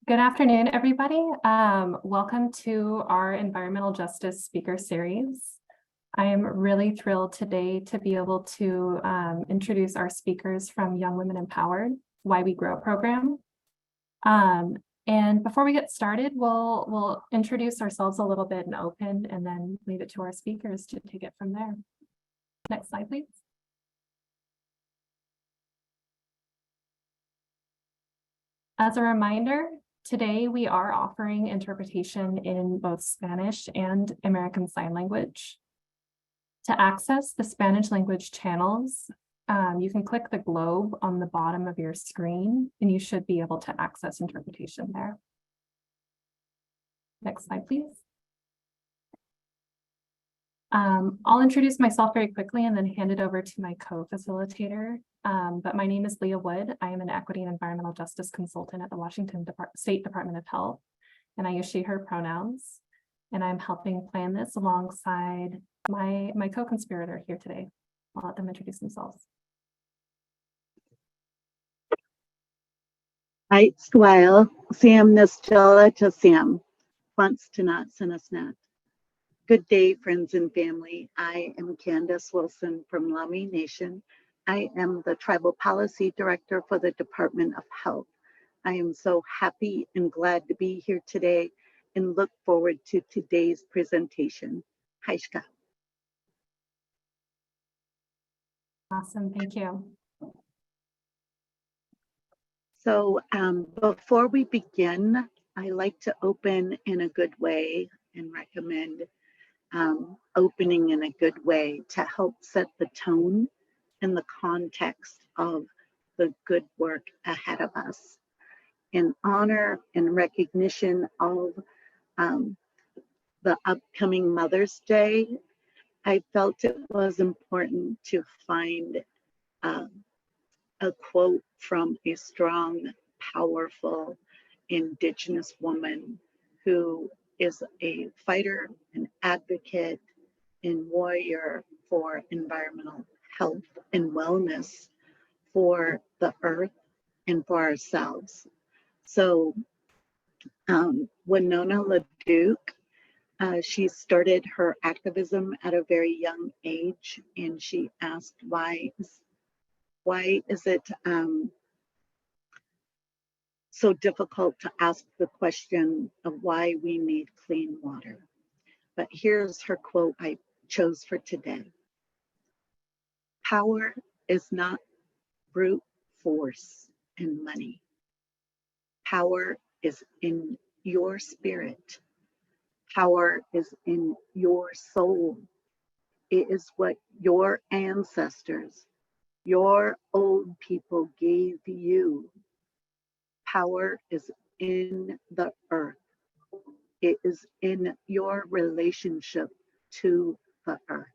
Good afternoon, everybody. Welcome to our environmental justice speaker series. I am really thrilled today to be able to introduce our speakers from Young Women Empowered, Why We Grow program. And before we get started, we'll introduce ourselves a little bit and open, and then leave it to our speakers to take it from there. Next slide, please. As a reminder, today we are offering interpretation in both Spanish and American Sign Language. To access the Spanish language channels, you can click the globe on the bottom of your screen and you should be able to access interpretation there. Next slide, please. I'll introduce myself very quickly and then hand it over to my co-facilitator. But my name is Leah Wood. I am an equity and environmental justice consultant at the Washington State Department of Health, and I use she, her pronouns. And I'm helping plan this alongside my co-conspirator here today. I'll let them introduce themselves. Right, Squile, Sam Nestella to Sam, wants to not send us not. Good day, friends and family. I am Candace Wilson from Lummi Nation. I am the Tribal Policy Director for the Department of Health. I am so happy and glad to be here today and look forward to today's presentation. Haishka. Awesome, thank you. So before we begin, I like to open in a good way and recommend opening in a good way to help set the tone and the context of the good work ahead of us. In honor and recognition of the upcoming Mother's Day, I felt it was important to find a quote from a strong, powerful Indigenous woman who is a fighter, an advocate, and warrior for environmental health and wellness for the earth and for ourselves. So Winona LaDuke, she started her activism at a very young age, and she asked why is it so difficult to ask the question of why we need clean water. But here's her quote I chose for today. Power is not brute force and money. Power is in your spirit. Power is in your soul. It is what your ancestors, your old people gave you. Power is in the earth. It is in your relationship to the earth.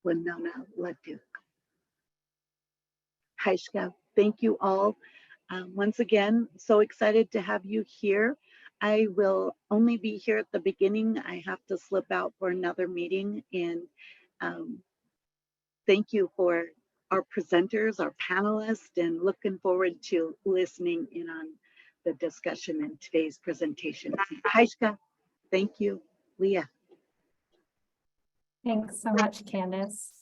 Winona LaDuke. Haishka, thank you all. Once again, so excited to have you here. I will only be here at the beginning. I have to slip out for another meeting, and thank you for our presenters, our panelists, and looking forward to listening in on the discussion in today's presentation. Haishka, thank you. Leah. Thanks so much, Candace.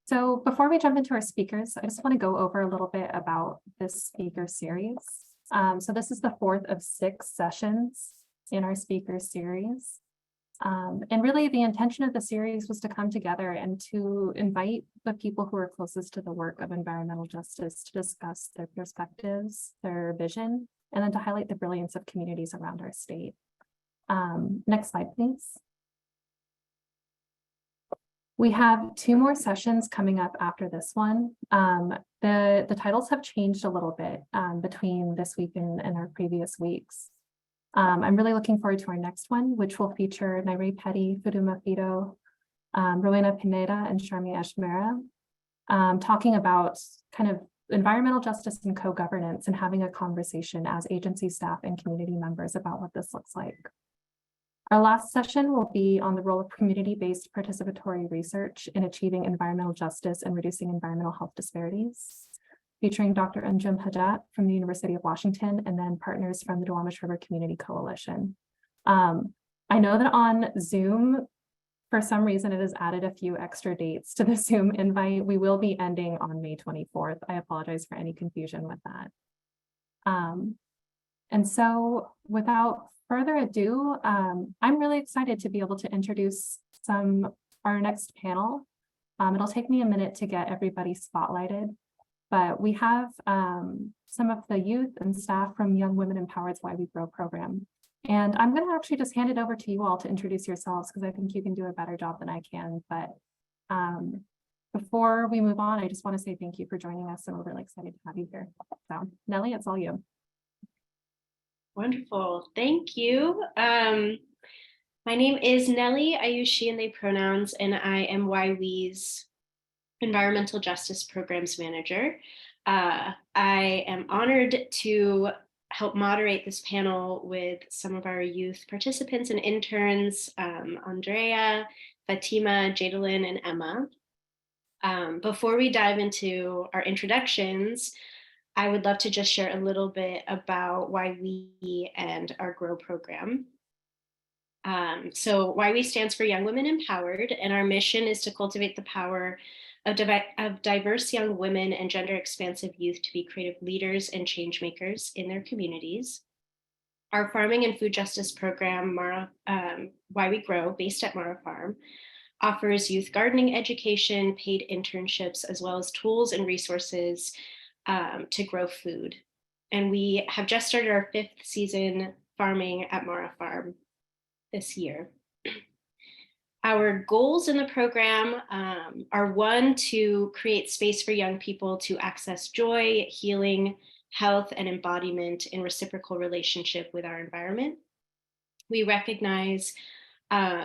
So before we jump into our speakers, I just want to go over a little bit about this speaker series. So this is the fourth of 6 sessions in our speaker series. And really the intention of the series was to come together and to invite the people who are closest to the work of environmental justice to discuss their perspectives, their vision, and then to highlight the brilliance of communities around our state. Next slide, please. We have 2 more sessions coming up after this one. The titles have changed a little bit between this week and our previous weeks. I'm really looking forward to our next one, which will feature Nairi Petty, Fuduma Fido, Rowena Pineda, and Sharmi Ashmera, talking about kind of environmental justice and co-governance and having a conversation as agency staff and community members about what this looks like. Our last session will be on the role of community-based participatory research in achieving environmental justice and reducing environmental health disparities. featuring Dr. Anjum Hajat from the University of Washington, and then partners from the Duwamish River Community Coalition. I know that on Zoom, for some reason, it has added a few extra dates to the Zoom invite. We will be ending on May 24th. I apologize for any confusion with that. And so without further ado, I'm really excited to be able to introduce our next panel. It'll take me a minute to get everybody spotlighted, but we have some of the youth and staff from Young Women Empowered's Why We Grow program. And I'm going to actually just hand it over to you all to introduce yourselves, because I think you can do a better job than I can. But before we move on, I just want to say thank you for joining us, and we're really excited to have you here. So Nelly, it's all you. Wonderful, thank you. My name is Nelly. I use she and they pronouns, and I am WYWE's Environmental Justice Programs Manager. I am honored to help moderate this panel with some of our youth participants and interns, Andrea, Fatima, Jaydalen, and Emma. Before we dive into our introductions, I would love to just share a little bit about Why We and our GROW program. So Why We stands for Young Women Empowered, and our mission is to cultivate the power of diverse young women and gender expansive youth to be creative leaders and change makers in their communities. Our farming and food justice program, Why We Grow, based at Mara Farm, offers youth gardening education, paid internships, as well as tools and resources to grow food. And we have just started our 5th season farming at Mara Farm this year. Our goals in the program are 1, to create space for young people to access joy, healing, health, and embodiment in reciprocal relationship with our environment. We recognize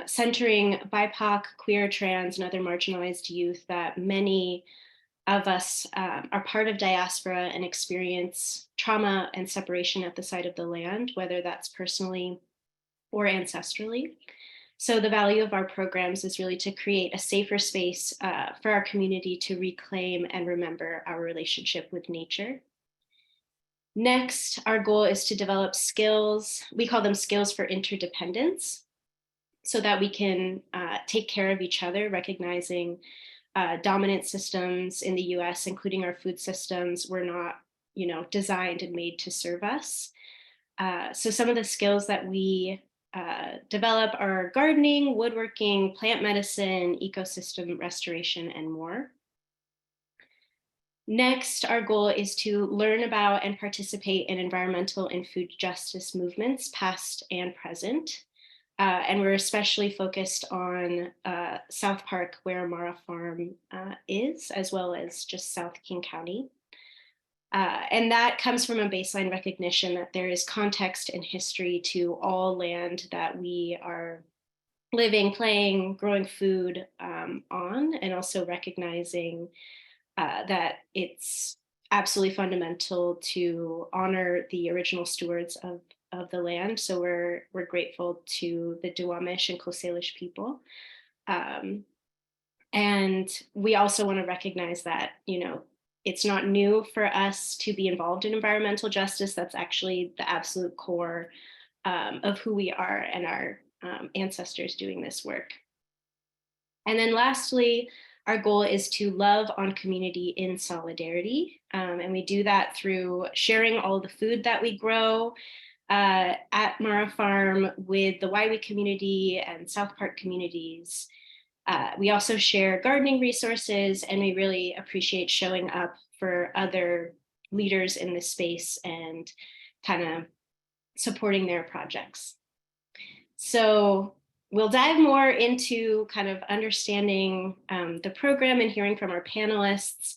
centering BIPOC, queer, trans, and other marginalized youth that many of us are part of diaspora and experience trauma and separation at the site of the land, whether that's personally or ancestrally. So the value of our programs is really to create a safer space for our community to reclaim and remember our relationship with nature. Next, our goal is to develop skills. We call them skills for interdependence, so that we can take care of each other, recognizing dominant systems in the US, including our food systems, were not, designed and made to serve us. So some of the skills that we develop are gardening, woodworking, plant medicine, ecosystem restoration, and more. Next, our goal is to learn about and participate in environmental and food justice movements, past and present. And we're especially focused on South Park, where Mara Farm is, as well as just South King County. And that comes from a baseline recognition that there is context and history to all land that we are living, playing, growing food on, and also recognizing that it's absolutely fundamental to honor the original stewards of the land. So we're grateful to the Duwamish and Coast Salish people. And we also want to recognize that, it's not new for us to be involved in environmental justice. That's actually the absolute core of who we are and our ancestors doing this work. And then lastly, our goal is to love on community in solidarity. And we do that through sharing all the food that we grow at Mara Farm with the Waiwi community and South Park communities. We also share gardening resources, and we really appreciate showing up for other leaders in this space and kind of supporting their projects. So we'll dive more into kind of understanding the program and hearing from our panelists.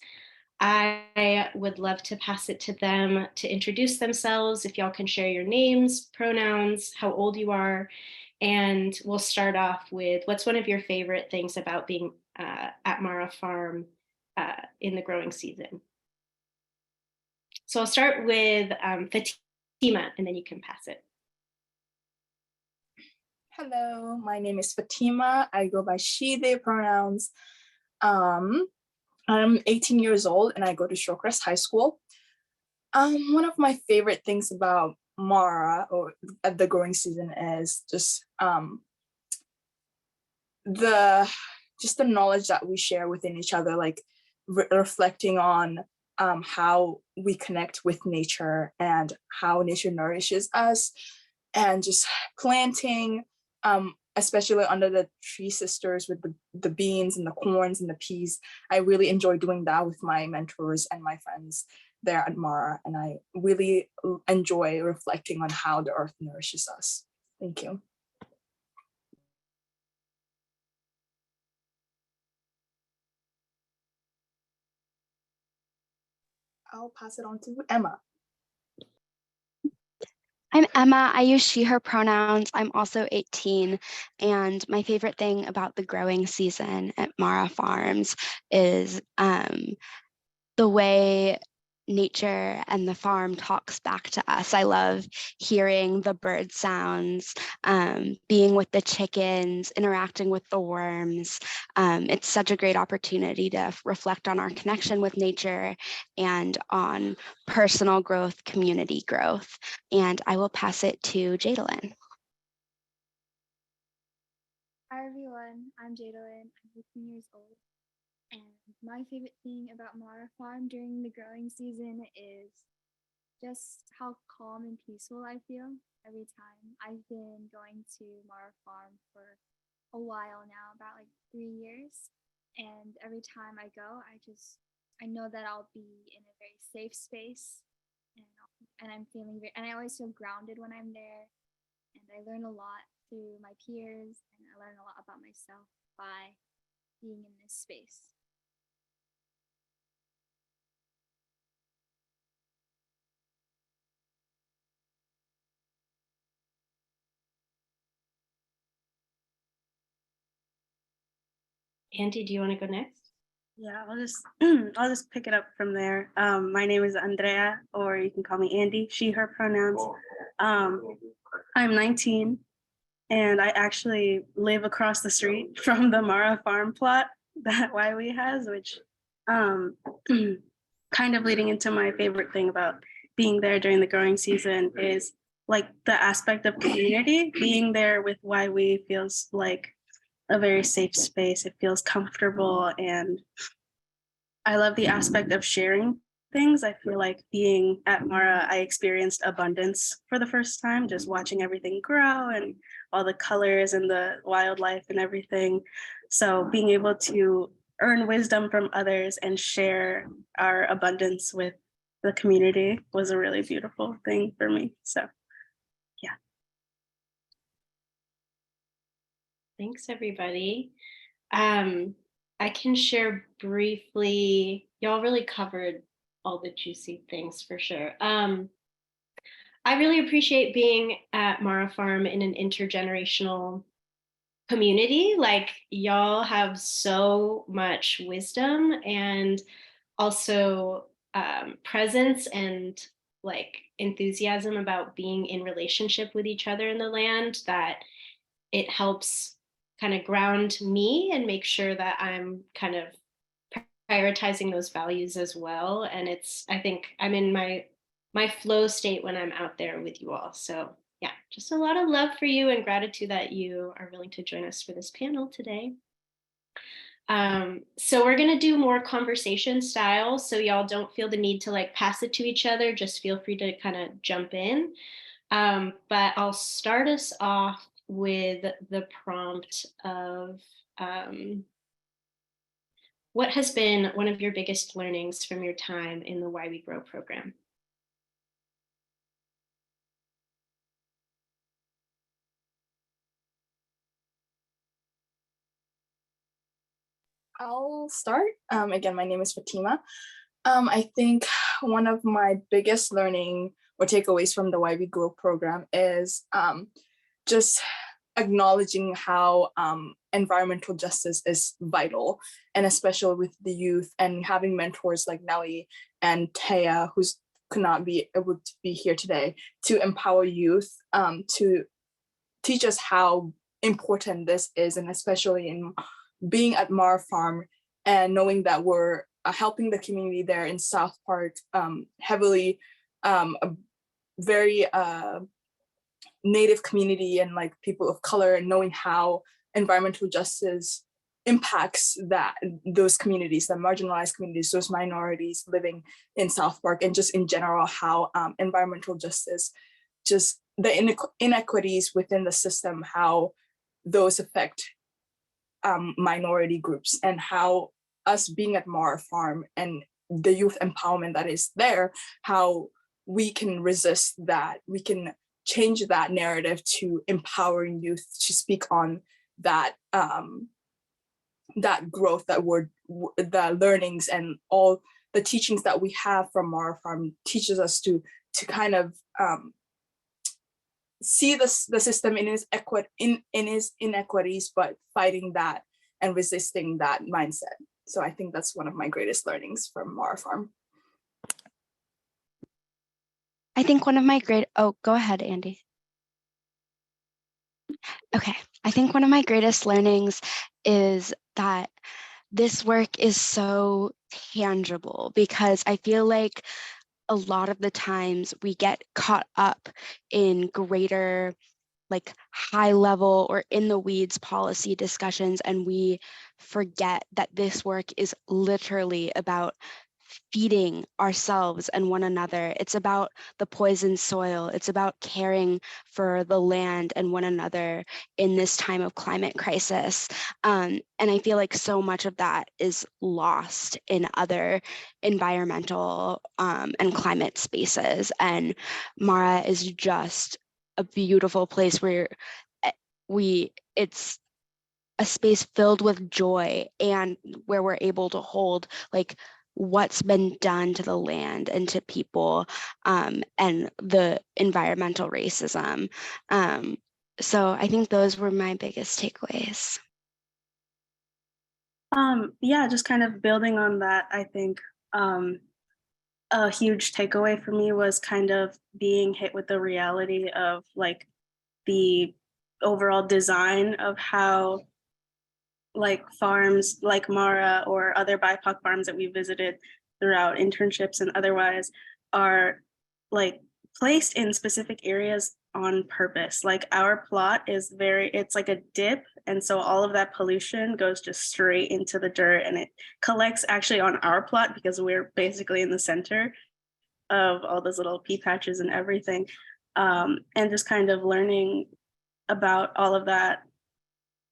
I would love to pass it to them to introduce themselves. If y'all can share your names, pronouns, how old you are, and we'll start off with what's one of your favorite things about being at Mara Farm in the growing season. So I'll start with Fatima, and then you can pass it. Hello, my name is Fatima. I go by she, they pronouns. I'm I'm 18 years old and I go to Shawcrest High School. One of my favorite things about Mara or at the growing season is just the knowledge that we share within each other, like reflecting on how we connect with nature and how nature nourishes us, and just planting, especially under the tree sisters with the beans and the corns and the peas. I really enjoy doing that with my mentors and my friends there at Mara, and I really enjoy reflecting on how the earth nourishes us. Thank you. I'll pass it on to Emma. I'm Emma. I use she, her pronouns. I'm also 18. And my favorite thing about the growing season at Mara Farms is the way nature and the farm talks back to us. I love hearing the bird sounds, being with the chickens, interacting with the worms. It's such a great opportunity to reflect on our connection with nature and on personal growth, community growth. And I will pass it to Jaydalen. Hi everyone, I'm Jaydalen. I'm 15 years old. And my favorite thing about Mara Farm during the growing season is just how calm and peaceful I feel every time. I've been going to Mara Farm for a while now, about like 3 years. And every time I go, I know that I'll be in a very safe space, and I'm feeling and I always feel grounded when I'm there. And I learn a lot through my peers, and I learn a lot about myself by being in this space. Andy, do you want to go next? Yeah, I'll just pick it up from there. My name is Andrea, or you can call me Andy, she, her pronouns. I'm 19, and I actually live across the street from the Mara farm plot that Wiley has, which kind of leading into my favorite thing about being there during the growing season is like the aspect of community. Being there with Wiley feels like a very safe space. It feels comfortable, and I love the aspect of sharing things. I feel like being at Mara, I experienced abundance for the first time, just watching everything grow and all the colors and the wildlife and everything. So being able to earn wisdom from others and share our abundance with the community was a really beautiful thing for me. So yeah. Thanks, everybody. I can share briefly. Y'all really covered all the juicy things for sure. I really appreciate being at Mara Farm in an intergenerational community. Like, y'all have so much wisdom and also presence and like enthusiasm about being in relationship with each other in the land that it helps kind of ground me and make sure that I'm kind of prioritizing those values as well. And I think I'm in my flow state when I'm out there with you all. So yeah, just a lot of love for you and gratitude that you are willing to join us for this panel today. So we're gonna do more conversation style, so y'all don't feel the need to like pass it to each other. Just feel free to kind of jump in. But I'll start us off with the prompt of what has been one of your biggest learnings from your time in the Why We Grow program? I'll start. Again, my name is Fatima. I think one of my biggest learning or takeaways from the Why We Grow program is just acknowledging how environmental justice is vital, and especially with the youth, and having mentors like Neli and Taya, who could not be able to be here today, to empower youth, to teach us how important this is, and especially in being at Mara Farm and knowing that we're helping the community there in South Park heavily, a very Native community and like people of color, and knowing how environmental justice impacts those communities, the marginalized communities, those minorities living in South Park, and just in general how environmental justice, just the inequities within the system, how those affect minority groups, and how us being at Mara Farm and the youth empowerment that is there, how we can resist that, we can change that narrative to empowering youth to speak on that that growth, the learnings and all the teachings that we have from Mara Farm teaches us to kind of see the system in its inequities, but fighting that and resisting that mindset. So I think that's one of my greatest learnings from Mara Farm. I think one of my go ahead, Andy. Okay, I think one of my greatest learnings is that this work is so tangible, because I feel like a lot of the times we get caught up in greater, like high level or in the weeds policy discussions, and we forget that this work is literally about feeding ourselves and one another. It's about the poisoned soil. It's about caring for the land and one another in this time of climate crisis. And I feel like so much of that is lost in other environmental and climate spaces. And Mara is just a beautiful place where it's a space filled with joy, and where we're able to hold like what's been done to the land and to people, and the environmental racism. So I think those were my biggest takeaways. Yeah, just kind of building on that, I think a huge takeaway for me was kind of being hit with the reality of like the overall design of how like farms like Mara or other BIPOC farms that we visited throughout internships and otherwise are like placed in specific areas on purpose. Like our plot is it's like a dip. And so all of that pollution goes just straight into the dirt, and it collects actually on our plot because we're basically in the center of all those little pea patches and everything. And just kind of learning about all of that,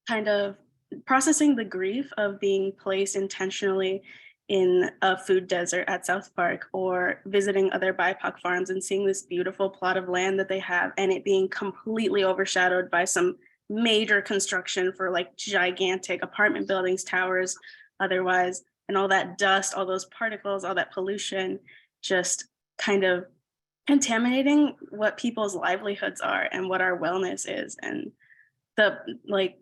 kind of processing the grief of being placed intentionally in a food desert at South Park, or visiting other BIPOC farms and seeing this beautiful plot of land that they have, and it being completely overshadowed by some major construction for like gigantic apartment buildings, towers, otherwise, and all that dust, all those particles, all that pollution, just kind of contaminating what people's livelihoods are and what our wellness is. And the like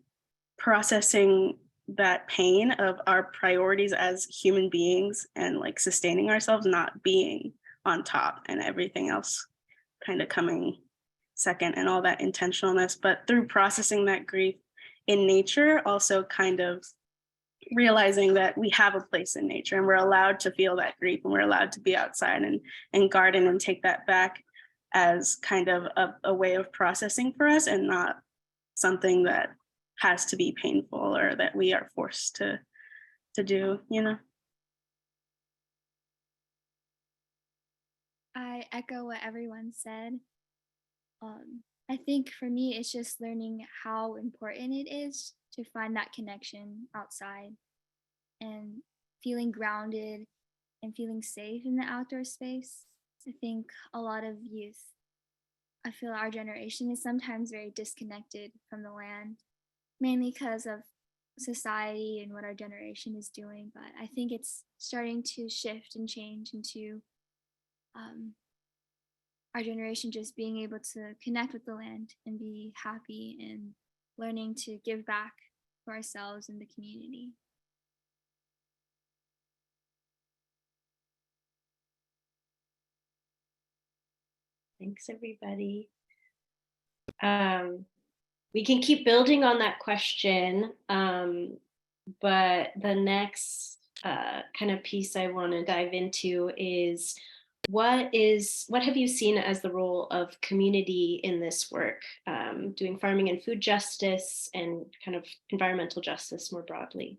processing that pain of our priorities as human beings and like sustaining ourselves not being on top, and everything else kind of coming second, and all that intentionalness. But through processing that grief in nature, also kind of realizing that we have a place in nature and we're allowed to feel that grief, and we're allowed to be outside and garden and take that back as kind of a way of processing for us, and not something that has to be painful or that we are forced to do, you know? I echo what everyone said. I think for me, it's just learning how important it is to find that connection outside, and feeling grounded and feeling safe in the outdoor space. I think a lot of youth, I feel our generation is sometimes very disconnected from the land, mainly because of society and what our generation is doing. But I think it's starting to shift and change into our generation just being able to connect with the land and be happy, and learning to give back to ourselves and the community. Thanks, everybody. We can keep building on that question, but the next kind of piece I want to dive into is what have you seen as the role of community in this work, doing farming and food justice and kind of environmental justice more broadly?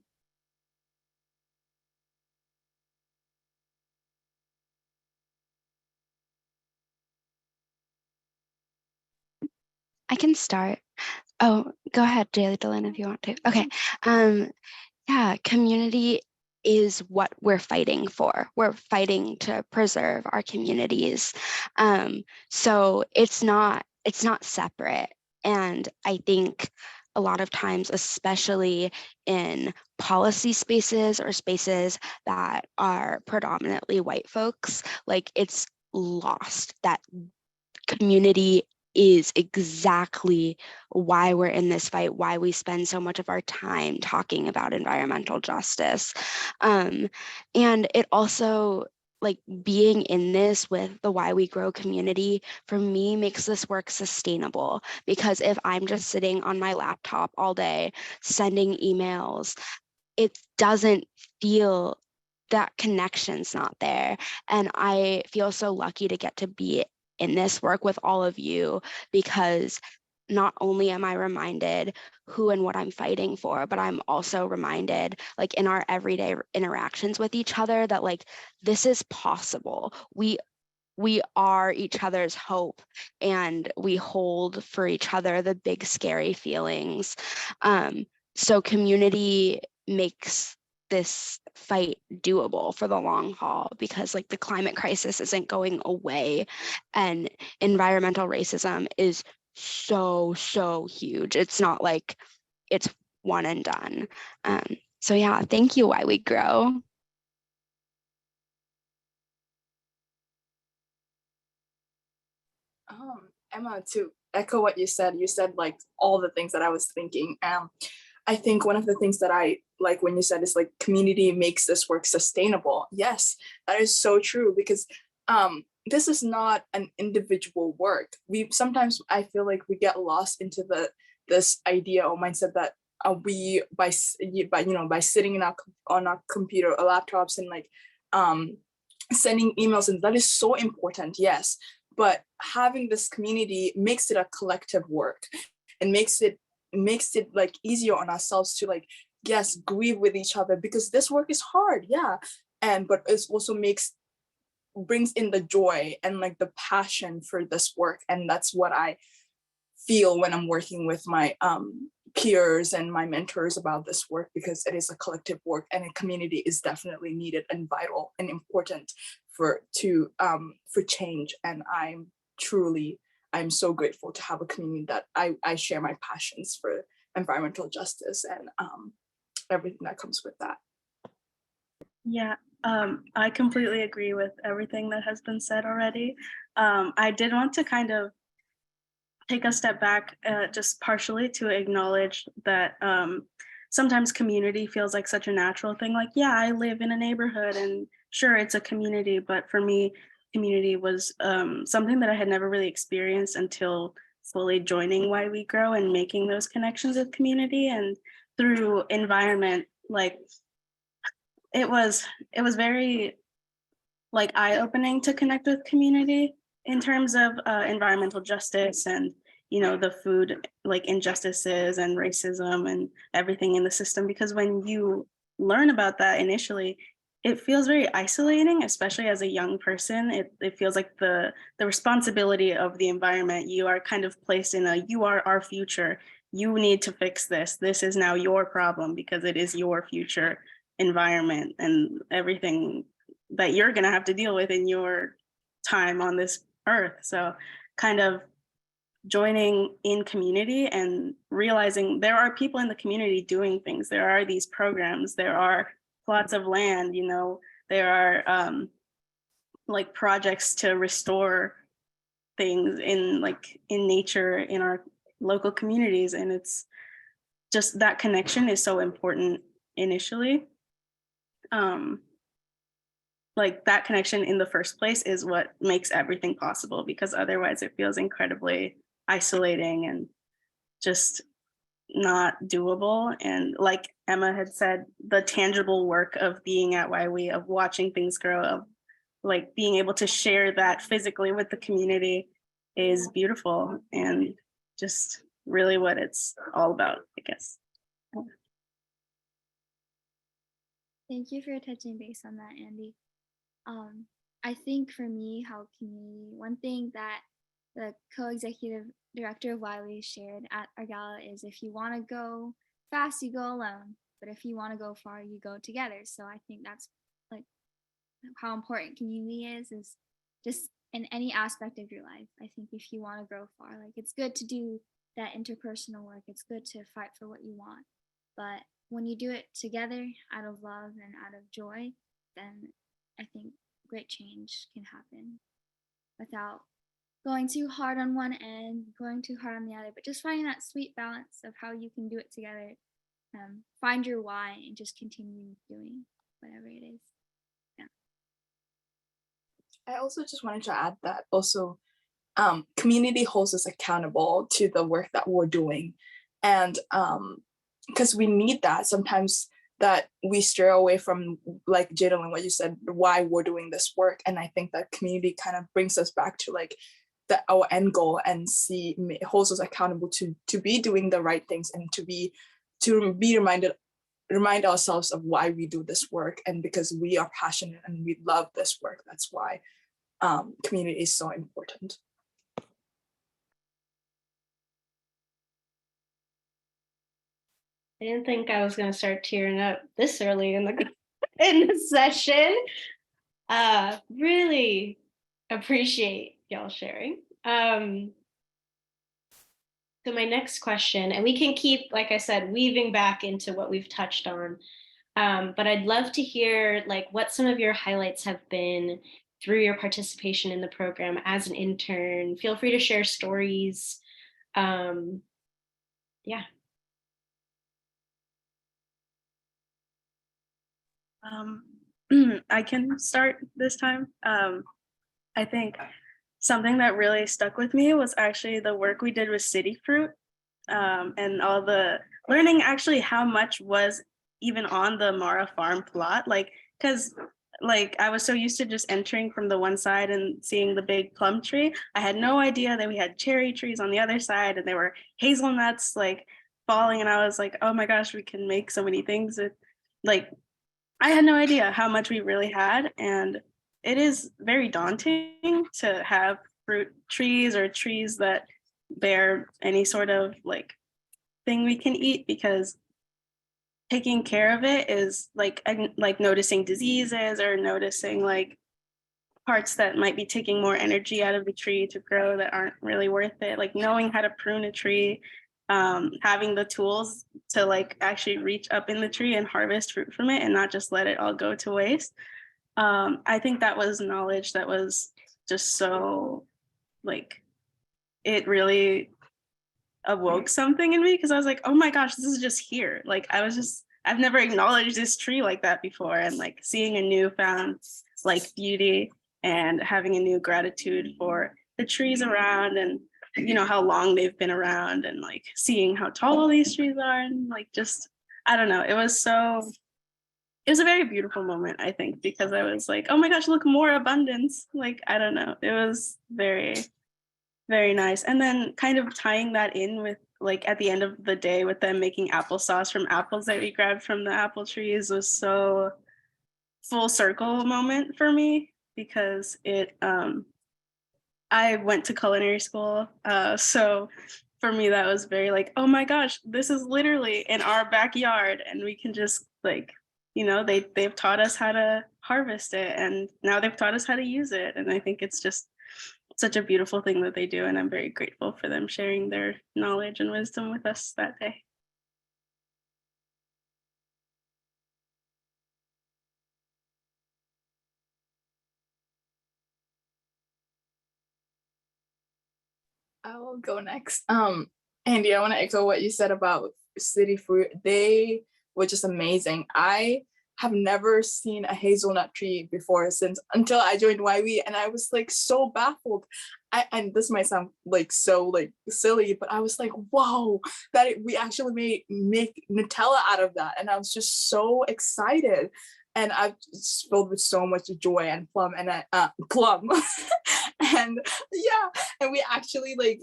I can start. Oh, go ahead, Jaydalen, if you want to. Okay. Yeah, community is what we're fighting for. We're fighting to preserve our communities. So it's not separate. And I think a lot of times, especially in policy spaces or spaces that are predominantly white folks, like it's lost that community is exactly why we're in this fight, why we spend so much of our time talking about environmental justice. And it also, like, being in this with the Why We Grow community, for me, makes this work sustainable. Because if I'm just sitting on my laptop all day sending emails, it doesn't feel, that connection's not there. And I feel so lucky to get to be in this work with all of you, because not only am I reminded who and what I'm fighting for, but I'm also reminded, like, in our everyday interactions with each other, that like this is possible. We are each other's hope, and we hold for each other the big scary feelings. So community makes this fight doable for the long haul, because like the climate crisis isn't going away, and environmental racism is so huge. It's not like it's one and done. So yeah, thank you, Why We Grow. Emma, to echo what you said like all the things that I was thinking. I think one of the things that I like when you said is like community makes this work sustainable. Yes, that is so true, because this is not an individual work. We sometimes, I feel like we get lost into this idea or mindset that we by sitting on our computer or laptops and like sending emails, and that is so important, yes, but having this community makes it a collective work and makes it like easier on ourselves to like, yes, grieve with each other, because this work is hard, yeah, but it also brings in the joy and like the passion for this work. And that's what I feel when I'm working with my peers and my mentors about this work, because it is a collective work, and a community is definitely needed and vital and important for change. And I'm so grateful to have a community that I share my passions for environmental justice and everything that comes with that. Yeah, I completely agree with everything that has been said already. I did want to kind of take a step back just partially to acknowledge that sometimes community feels like such a natural thing. Like, yeah, I live in a neighborhood and sure, it's a community, but for me, community was something that I had never really experienced until fully joining Why We Grow and making those connections with community. And through environment, like it was very like eye-opening to connect with community in terms of environmental justice and, you know, the food like injustices and racism and everything in the system. Because when you learn about that initially, it feels very isolating, especially as a young person. It feels like the responsibility of the environment, you are kind of placed in a, you are our future. You need to fix this. This is now your problem because it is your future environment and everything that you're going to have to deal with in your time on this earth. So kind of joining in community and realizing there are people in the community doing things. There are these programs, there are plots of land, you know, there are like projects to restore things in nature in our local communities. And it's just that connection is so important initially. Like that connection in the first place is what makes everything possible, because otherwise it feels incredibly isolating and just not doable. And like Emma had said, the tangible work of being at YWE, of watching things grow, of like being able to share that physically with the community is beautiful and just really what it's all about, I guess. Thank you for touching base on that, Andy. I think for me, how community, one thing that the co-executive director of Wiley shared at our gala is if you want to go fast, you go alone. But if you want to go far, you go together. So I think that's like how important community is just in any aspect of your life. I think if you want to grow far, like it's good to do that interpersonal work. It's good to fight for what you want. But when you do it together out of love and out of joy, then I think great change can happen without going too hard on one end, going too hard on the other, but just finding that sweet balance of how you can do it together. Find your why and just continue doing whatever it is. Yeah. I also just wanted to add that also community holds us accountable to the work that we're doing. And because we need that sometimes, that we stray away from, like Jaydalen, what you said, why we're doing this work. And I think that community kind of brings us back to like our end goal, and holds us accountable to be doing the right things, and to be remind ourselves of why we do this work. And because we are passionate and we love this work, that's why community is so important. I didn't think I was going to start tearing up this early in the session. Really appreciate y'all sharing. So my next question, and we can keep, like I said, weaving back into what we've touched on, but I'd love to hear like what some of your highlights have been through your participation in the program as an intern. Feel free to share stories. Yeah. I can start this time. I think something that really stuck with me was actually the work we did with City Fruit, and all the learning actually how much was even on the Mara farm plot. Like, because like I was so used to just entering from the one side and seeing the big plum tree. I had no idea that we had cherry trees on the other side, and there were hazelnuts like falling, and I was like, oh my gosh, we can make so many things with, like, I had no idea how much we really had. And it is very daunting to have fruit trees or trees that bear any sort of like thing we can eat, because taking care of it is like noticing diseases or noticing like parts that might be taking more energy out of the tree to grow that aren't really worth it. Like knowing how to prune a tree, having the tools to like actually reach up in the tree and harvest fruit from it and not just let it all go to waste. I think that was knowledge that was just so like, it really awoke something in me, because I was like, oh my gosh, this is just here. Like I've never acknowledged this tree like that before. And like seeing a newfound like beauty and having a new gratitude for the trees around, and you know how long they've been around, and like seeing how tall all these trees are, and like just, I don't know, it was a very beautiful moment, I think, because I was like, oh my gosh, look, more abundance. Like, I don't know, it was very, very nice. And then kind of tying that in with like at the end of the day with them making applesauce from apples that we grabbed from the apple trees was so full circle moment for me, because it I went to culinary school, so for me that was very like, oh my gosh, this is literally in our backyard, and we can just like, you know, they've taught us how to harvest it, and now they've taught us how to use it. And I think it's just such a beautiful thing that they do, and I'm very grateful for them sharing their knowledge and wisdom with us that day. I will go next. Andy, I want to echo what you said about City Fruit. They were just amazing. I have never seen a hazelnut tree before until I joined YW, and I was like so baffled. And this might sound like so like silly, but I was like, whoa, we actually make Nutella out of that. And I was just so excited. And I was filled with so much joy and plum. And yeah, and we actually like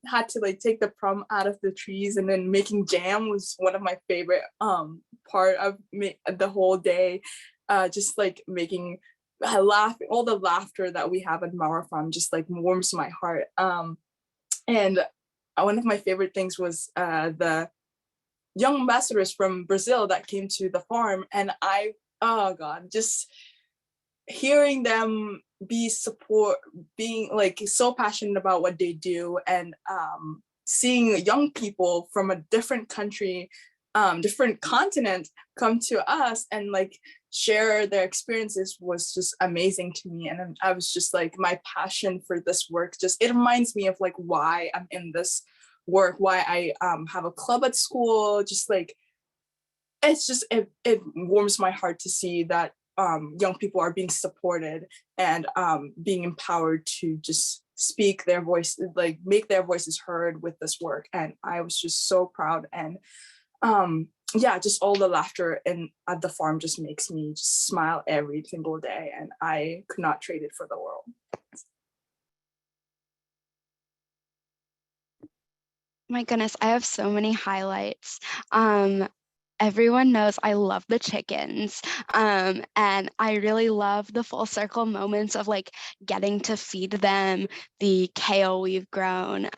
had to like take the plum out of the trees, and then making jam was one of my favorite part of the whole day. Just like making laughing, all the laughter that we have at Mara Farm just like warms my heart. And one of my favorite things was the young ambassadors from Brazil that came to the farm, and oh God, just hearing them being like so passionate about what they do, and seeing young people from a different country, different continent come to us and like share their experiences was just amazing to me. And I was just like, my passion for this work, it reminds me of like why I'm in this work, why I have a club at school. Just like, it warms my heart to see that young people are being supported and being empowered to just speak their voice, like make their voices heard with this work. And I was just so proud. And yeah, just all the laughter at the farm just makes me just smile every single day, and I could not trade it for the world. My goodness, I have so many highlights. Everyone knows I love the chickens, and I really love the full circle moments of like getting to feed them the kale we've grown.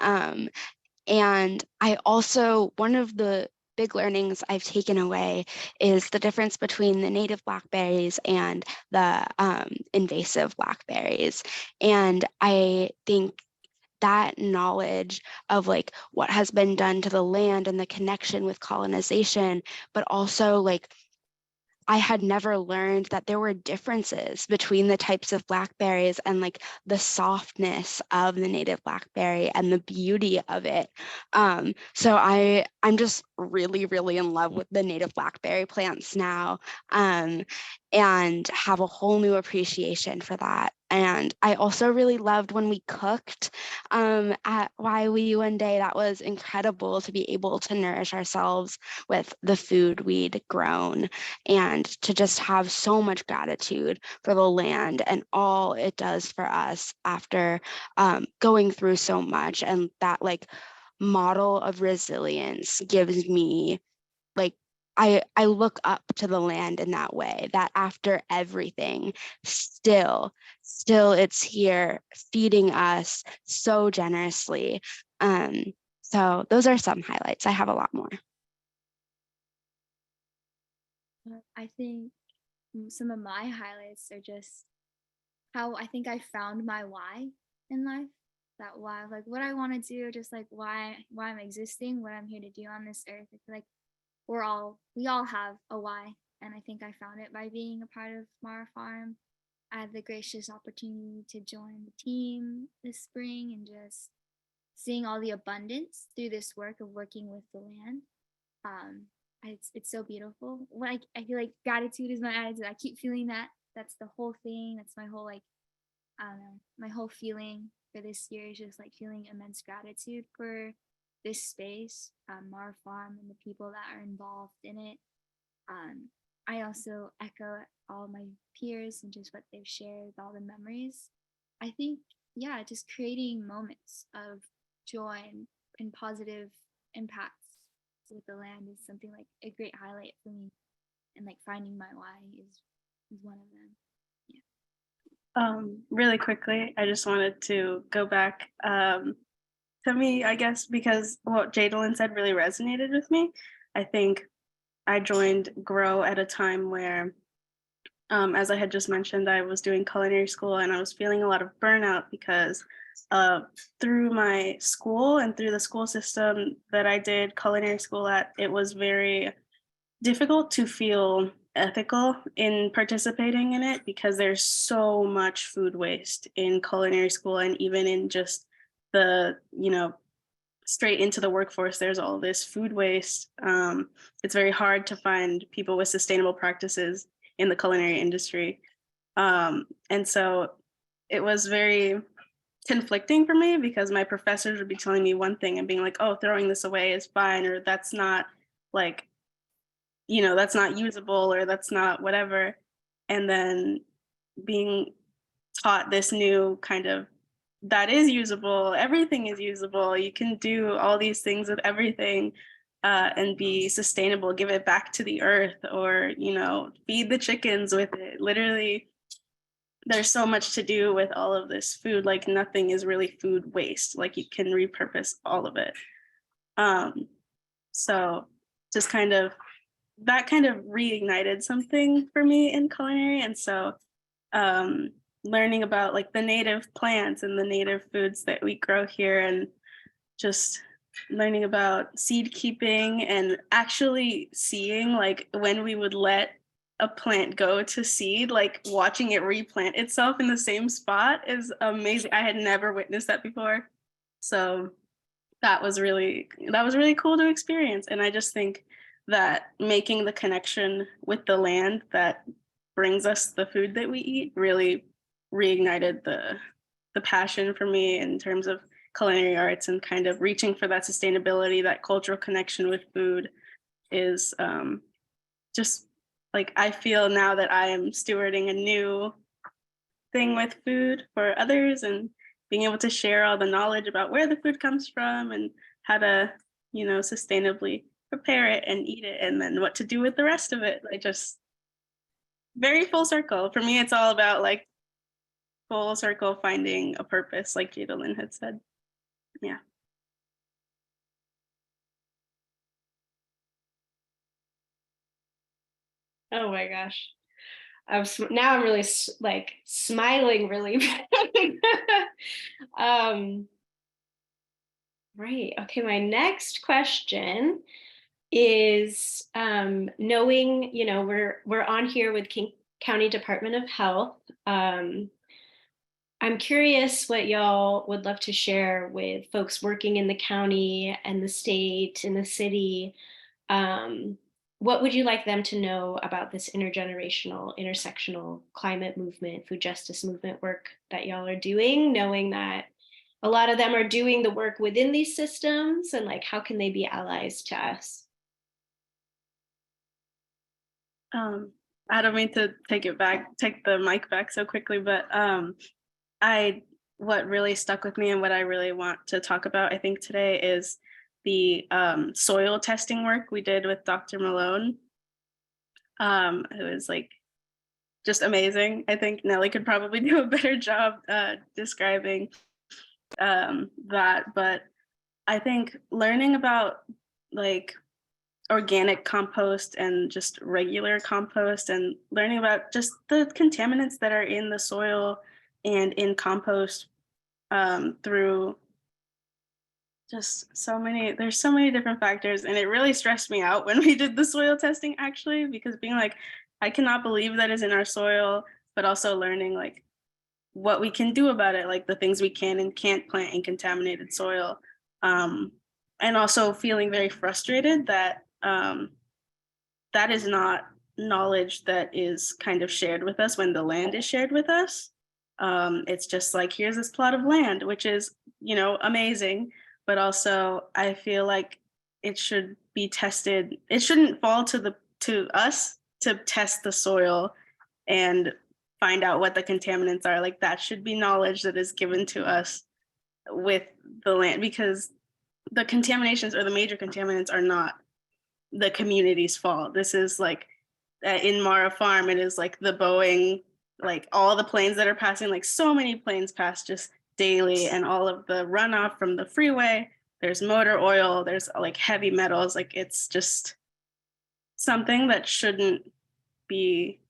And I also, one of the big learnings I've taken away is the difference between the native blackberries and the invasive blackberries. And I think that knowledge of like what has been done to the land and the connection with colonization, but also like I had never learned that there were differences between the types of blackberries and like the softness of the native blackberry and the beauty of it. So I'm just really, really in love with the native blackberry plants now, and have a whole new appreciation for that. And I also really loved when we cooked at YWE one day. That was incredible to be able to nourish ourselves with the food we'd grown, and to just have so much gratitude for the land and all it does for us after going through so much. And that like model of resilience gives me like, I look up to the land in that way, that after everything, still it's here feeding us so generously. So those are some highlights. I have a lot more. I think some of my highlights are just how I think I found my why in life. That why, like what I want to do, just like why I'm existing, what I'm here to do on this earth. I feel like we all have a why, and I think I found it by being a part of Mara Farm. I had the gracious opportunity to join the team this spring, and just seeing all the abundance through this work of working with the land. It's so beautiful. Like I feel like gratitude is my attitude. I keep feeling that. That's the whole thing. That's my whole like, I don't know, my whole feeling for this year is just like feeling immense gratitude for this space, Mara Farm, and the people that are involved in it. I also echo all my peers and just what they've shared, all the memories. I think, yeah, just creating moments of joy and positive impacts with the land is something like a great highlight for me. And like finding my why is one of them. Really quickly, I just wanted to go back to me, I guess, because what Jaydalen said really resonated with me. I think I joined Grow at a time where, as I had just mentioned, I was doing culinary school and I was feeling a lot of burnout because through my school and through the school system that I did culinary school at, it was very difficult to feel ethical in participating in it because there's so much food waste in culinary school, and even in just the, straight into the workforce, there's all this food waste. It's very hard to find people with sustainable practices in the culinary industry. And so it was very conflicting for me because my professors would be telling me one thing and being like, oh, throwing this away is fine, or that's not like, that's not usable, or that's not whatever. And then being taught this new kind of, that is usable, everything is usable, you can do all these things with everything, and be sustainable, give it back to the earth, or feed the chickens with it. Literally, there's so much to do with all of this food. Like, nothing is really food waste. Like, you can repurpose all of it. So just that kind of reignited something for me in culinary. And so learning about like the native plants and the native foods that we grow here, and just learning about seed keeping, and actually seeing like when we would let a plant go to seed, like watching it replant itself in the same spot is amazing. I had never witnessed that before. So that was really cool to experience. And I just think that making the connection with the land that brings us the food that we eat really reignited the passion for me in terms of culinary arts, and kind of reaching for that sustainability, that cultural connection with food is just like, I feel now that I am stewarding a new thing with food for others, and being able to share all the knowledge about where the food comes from and how to, sustainably prepare it and eat it, and then what to do with the rest of it. Like, just very full circle. For me, it's all about like full circle, finding a purpose, like Jaydalen had said. Yeah. Oh my gosh. Now I'm really like smiling really bad. Right. Okay. My next question is knowing, we're on here with King County Department of Health. I'm curious what y'all would love to share with folks working in the county and the state and the city. What would you like them to know about this intergenerational, intersectional climate movement, food justice movement work that y'all are doing, knowing that a lot of them are doing the work within these systems, and like, how can they be allies to us? I don't mean to take the mic back so quickly, but what really stuck with me and what I really want to talk about, I think, today is the soil testing work we did with Dr. Malone. It was like just amazing. I think Neli could probably do a better job describing that, but I think learning about like organic compost and just regular compost, and learning about just the contaminants that are in the soil and in compost through just there's so many different factors. And it really stressed me out when we did the soil testing, actually, because being like, I cannot believe that is in our soil, but also learning like what we can do about it, like the things we can and can't plant in contaminated soil. And also feeling very frustrated that that is not knowledge that is kind of shared with us when the land is shared with us. It's just like, here's this plot of land, which is, amazing, but also I feel like it should be tested. It shouldn't fall to us to test the soil and find out what the contaminants are. Like, that should be knowledge that is given to us with the land, because the contaminations, or the major contaminants, are not the community's fault. This is like in Mara Farm, it is like the Boeing, like all the planes that are passing, like so many planes pass just daily, and all of the runoff from the freeway, there's motor oil, there's like heavy metals. Like, it's just something that shouldn't be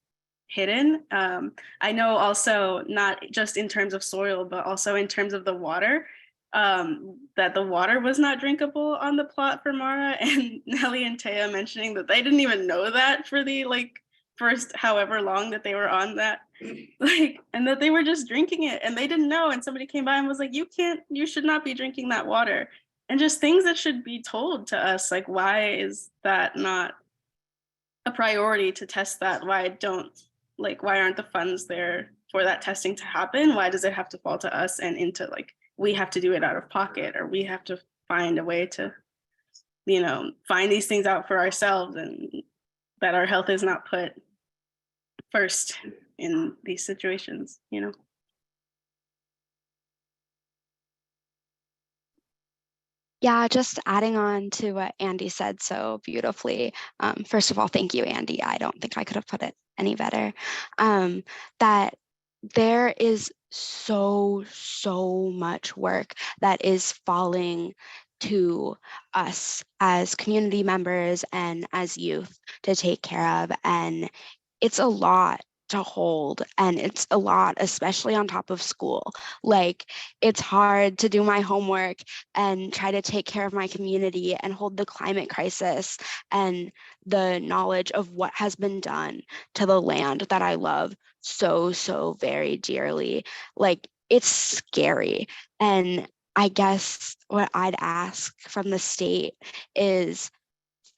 hidden. I know also, not just in terms of soil, but also in terms of the water, that the water was not drinkable on the plot for Mara, and Neli and Taya mentioning that they didn't even know that for the first however long that they were on that, and that they were just drinking it and they didn't know, and somebody came by and was like, you should not be drinking that water. and just things that should be told to us, like, why is that not a priority to test that? Why aren't the funds there for that testing to happen? Why does it have to fall to us and into, like, we have to do it out of pocket, or we have to find a way to, find these things out for ourselves, and that our health is not put first in these situations, Yeah, just adding on to what Andy said so beautifully. First of all, thank you, Andy. I don't think I could have put it any better. That there is so much work that is falling to us as community members and as youth to take care of. And it's a lot to hold, and it's a lot, especially on top of school. Like, it's hard to do my homework and try to take care of my community and hold the climate crisis and the knowledge of what has been done to the land that I love so very dearly. Like, it's scary. And I guess what I'd ask from the state is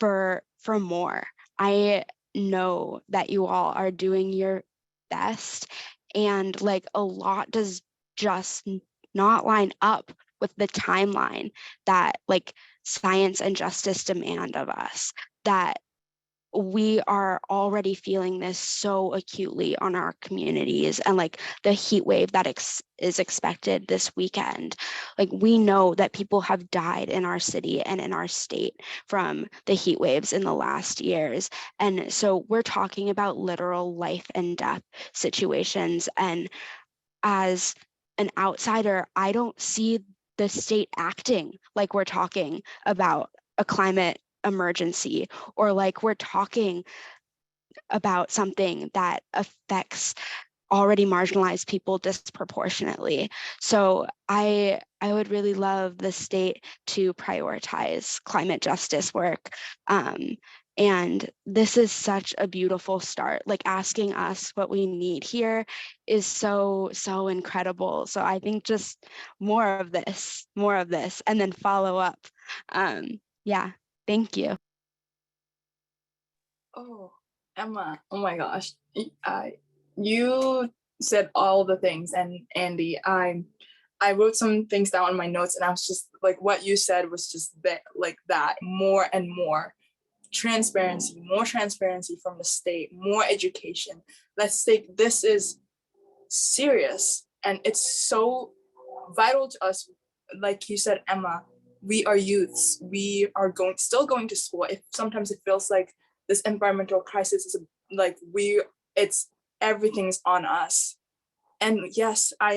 for more. I know that you all are doing your best, and like, a lot does just not line up with the timeline that like science and justice demand of us. That we are already feeling this so acutely on our communities, and like the heat wave that is expected this weekend. Like, we know that people have died in our city and in our state from the heat waves in the last years. And so we're talking about literal life and death situations. And as an outsider, I don't see the state acting like we're talking about a climate emergency, or like we're talking about something that affects already marginalized people disproportionately. So I would really love the state to prioritize climate justice work. And this is such a beautiful start. Like, asking us what we need here is so incredible. So I think just more of this, and then follow up. Yeah, thank you. Oh, Emma, oh my gosh. You said all the things, and Andy, I wrote some things down in my notes, and I was just like, what you said was just that, more and more transparency, more transparency from the state, more education. Let's take this is serious, and it's so vital to us. Like you said, Emma, we are youths. We are still going to school. If sometimes it feels like this environmental crisis is like it's everything's on us. And yes, I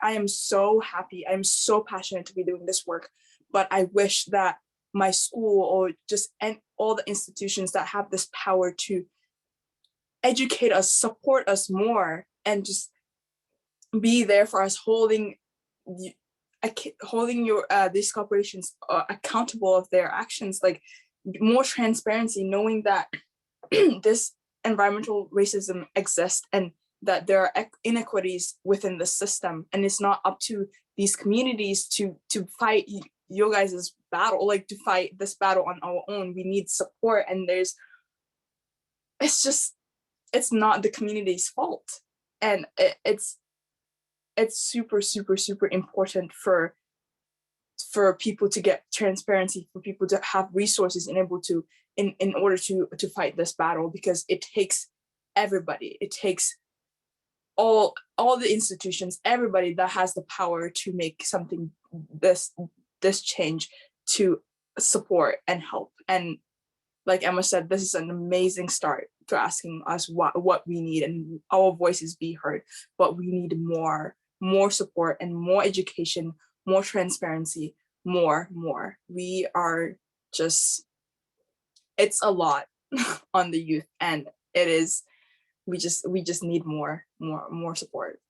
am so happy. I'm so passionate to be doing this work, but I wish that my school, or just all the institutions that have this power to educate us, support us more, and just be there for us, holding these corporations accountable of their actions. Like, more transparency, knowing that this environmental racism exists, and that there are inequities within the system, and it's not up to these communities to fight your guys' battle, like to fight this battle on our own. We need support, and it's not the community's fault. And it's super important for people to get transparency, for people to have resources and able to in order to fight this battle, because it takes everybody. It takes all the institutions, everybody that has the power to make something this change, to support and help. And like Emma said, this is an amazing start to asking us what we need, and our voices be heard. But we need more support and more education, more transparency, more. We are just, it's a lot on the youth, and it is, we just need more support.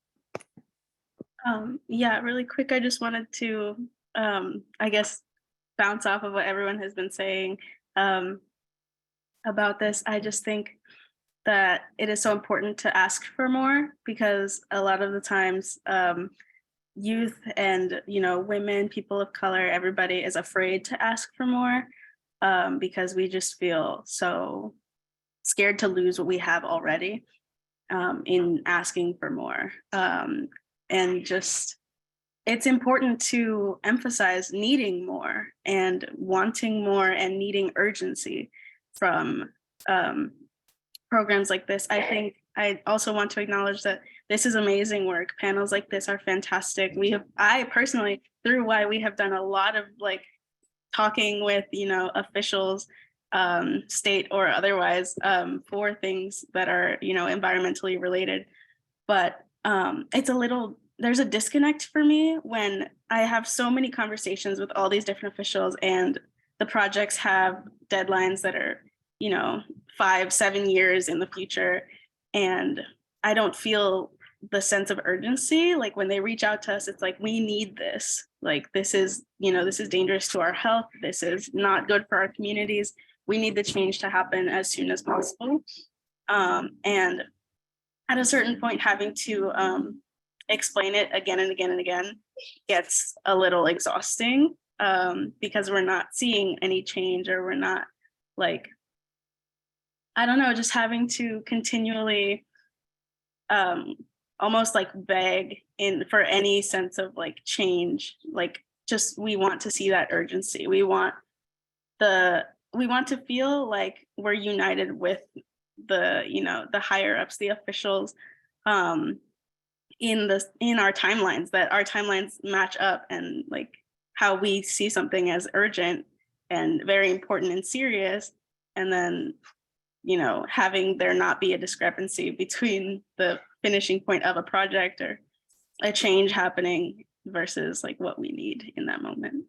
Yeah, really quick, I just wanted to, I guess, bounce off of what everyone has been saying about this. I just think that it is so important to ask for more, because a lot of the times youth and, you know, women, people of color, everybody is afraid to ask for more, because we just feel so scared to lose what we have already, in asking for more. And just, it's important to emphasize needing more and wanting more and needing urgency from programs like this. I think I also want to acknowledge that this is amazing work. Panels like this are fantastic. I personally, through why we have done a lot of like talking with, you know, officials, state or otherwise, for things that are, you know, environmentally related. But there's a disconnect for me when I have so many conversations with all these different officials and the projects have deadlines that are, you know, 5-7 years in the future. And I don't feel the sense of urgency. Like when they reach out to us, it's like, we need this. Like, this is, you know, this is dangerous to our health. This is not good for our communities. We need the change to happen as soon as possible. And at a certain point, having to explain it again and again and again gets a little exhausting, because we're not seeing any change, or we're not, like, I don't know, just having to continually almost like beg for any sense of like change. Like, just, we want to see that urgency. We want to feel like we're united with the, you know, the higher ups, the officials, in our timelines, that our timelines match up, and like how we see something as urgent and very important and serious, and then, you know, having there not be a discrepancy between the finishing point of a project or a change happening versus like what we need in that moment.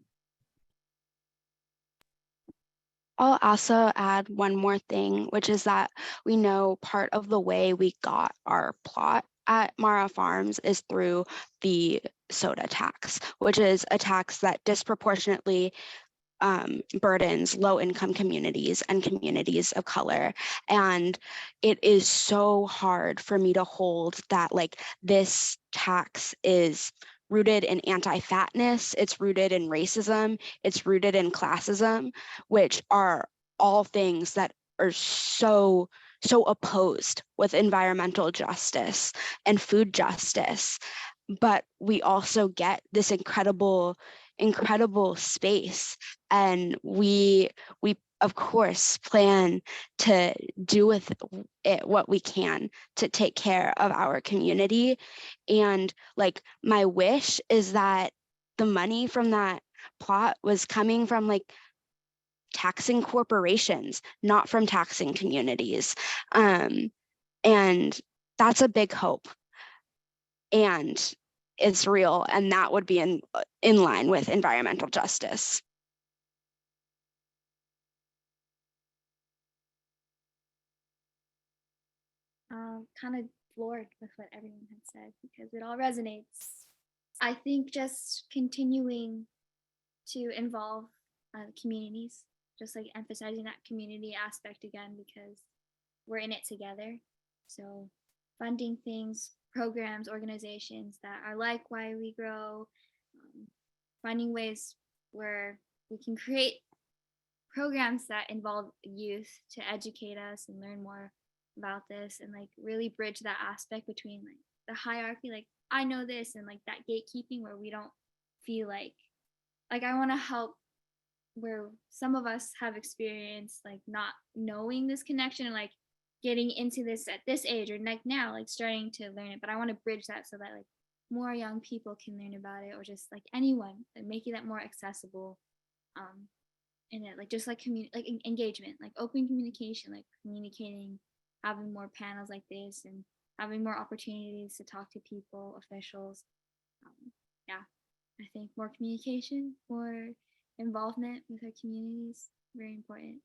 I'll also add one more thing, which is that we know part of the way we got our plot at Mara Farms is through the soda tax, which is a tax that disproportionately burdens low-income communities and communities of color. And it is so hard for me to hold that like this tax is rooted in anti-fatness, it's rooted in racism, it's rooted in classism, which are all things that are so opposed with environmental justice and food justice. But we also get this incredible space, and we of course plan to do with it what we can to take care of our community. And like, my wish is that the money from that plot was coming from like taxing corporations, not from taxing communities. And that's a big hope, and it's real, and that would be in line with environmental justice. Kind of floored with what everyone had said because it all resonates. I think just continuing to involve communities, just like emphasizing that community aspect again, because we're in it together. So funding things, programs, organizations that are like Why We Grow, finding ways where we can create programs that involve youth to educate us and learn more about this, and like really bridge that aspect between like the hierarchy, like I know this, and like that gatekeeping where we don't feel like I want to help where some of us have experienced like not knowing this connection and like getting into this at this age or like now like starting to learn it, but I want to bridge that so that like more young people can learn about it, or just like anyone, and making that more accessible, and it like just like engagement, like open communication, like communicating, having more panels like this and having more opportunities to talk to people, officials. Yeah, I think more communication, more involvement with our communities, very important.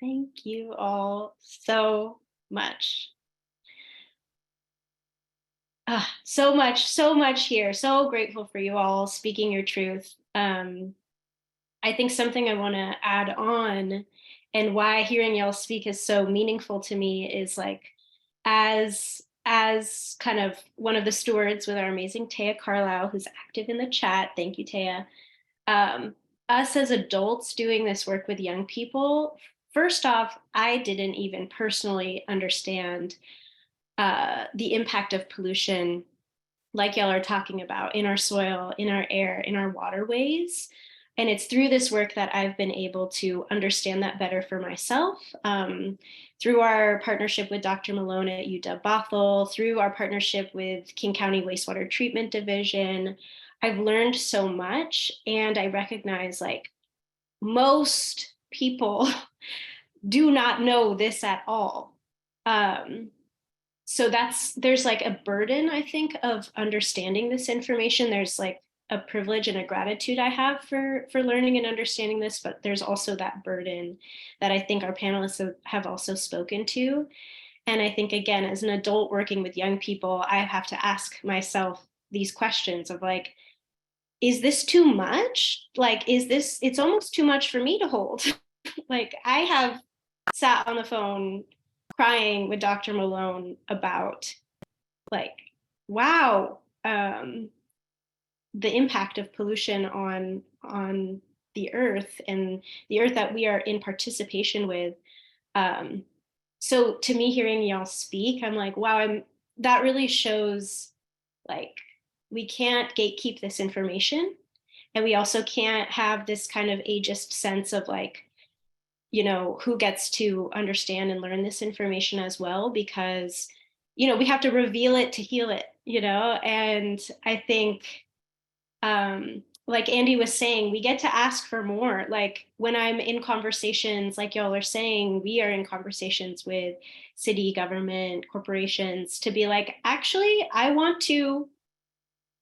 Thank you all so much. So much here. So grateful for you all speaking your truth. I think something I want to add on, and why hearing y'all speak is so meaningful to me, is like, as kind of one of the stewards with our amazing Taya Carlisle, who's active in the chat. Thank you, Taya. Us as adults doing this work with young people, first off, I didn't even personally understand the impact of pollution, like y'all are talking about, in our soil, in our air, in our waterways. And it's through this work that I've been able to understand that better for myself. Through our partnership with Dr. Malone at UW-Bothell, through our partnership with King County Wastewater Treatment Division, I've learned so much, and I recognize like most people do not know this at all. So there's like a burden, I think, of understanding this information. There's like a privilege and a gratitude I have for learning and understanding this, but there's also that burden that I think our panelists have also spoken to. And I think, again, as an adult working with young people, I have to ask myself these questions of like, is this too much? Like, it's almost too much for me to hold. Like, I have sat on the phone crying with Dr. Malone about like, wow, the impact of pollution on the earth and the earth that we are in participation with. So to me, hearing y'all speak, I'm like, wow, that really shows like we can't gatekeep this information, and we also can't have this kind of ageist sense of like, you know, who gets to understand and learn this information as well, because, you know, we have to reveal it to heal it, you know. And I think like Andy was saying, we get to ask for more. Like when I'm in conversations, like y'all are saying, we are in conversations with city government, corporations, to be like, actually, I want to,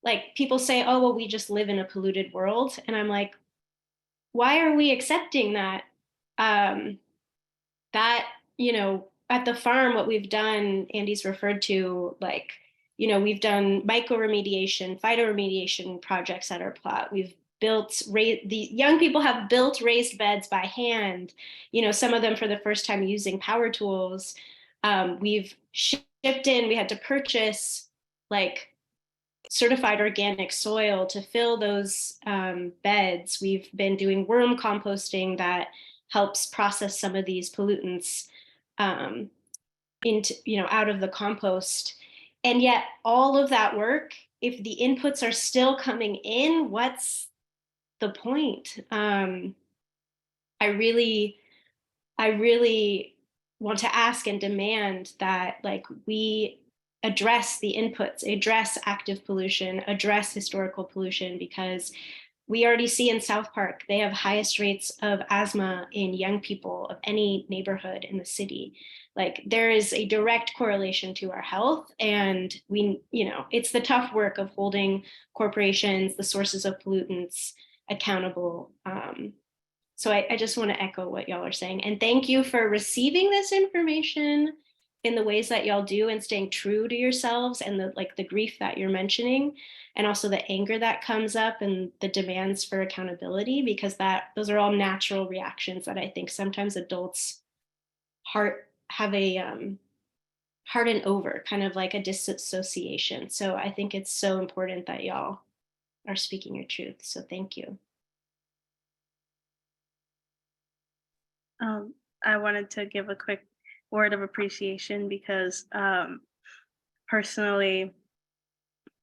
like, people say, oh, well, we just live in a polluted world. And I'm like, why are we accepting that? That, you know, at the farm, what we've done, Andy's referred to, like, you know, we've done mycoremediation, phytoremediation projects at our plot. We've built, the young people have built raised beds by hand, you know, some of them for the first time using power tools. We've shipped in, we had to purchase like certified organic soil to fill those beds. We've been doing worm composting that helps process some of these pollutants into, you know, out of the compost. And yet all of that work, if the inputs are still coming in, what's the point? I really want to ask and demand that like we address the inputs, address active pollution, address historical pollution, because we already see in South Park, they have highest rates of asthma in young people of any neighborhood in the city. Like there is a direct correlation to our health, and we, you know, it's the tough work of holding corporations, the sources of pollutants accountable. So I just want to echo what y'all are saying, and thank you for receiving this information in the ways that y'all do and staying true to yourselves and the grief that you're mentioning, and also the anger that comes up and the demands for accountability, because those are all natural reactions that I think sometimes adults have a harden over, kind of like a disassociation. So I think it's so important that y'all are speaking your truth. So thank you. I wanted to give a quick word of appreciation because personally,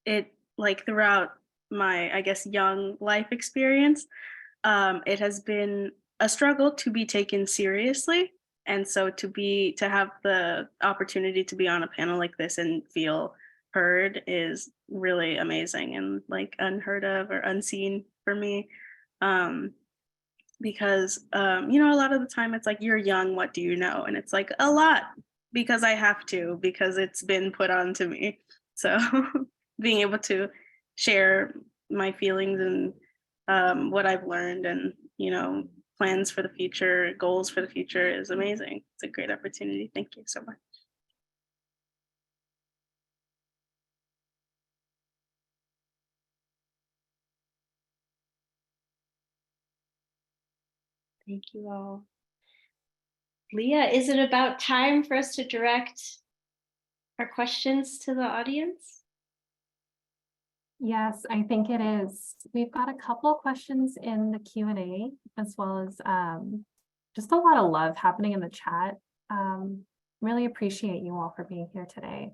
it like throughout my, I guess, young life experience, it has been a struggle to be taken seriously. And so to have the opportunity to be on a panel like this and feel heard is really amazing and like unheard of or unseen for me. Because you know, a lot of the time it's like, you're young, what do you know? And it's like a lot, because I have to, because it's been put on to me. So being able to share my feelings and what I've learned and, you know, plans for the future, goals for the future is amazing. It's a great opportunity. Thank you so much. Thank you all. Leah, is it about time for us to direct Are questions to the audience? Yes, I think it is. We've got a couple of questions in the Q&A, as well as just a lot of love happening in the chat. Really appreciate you all for being here today.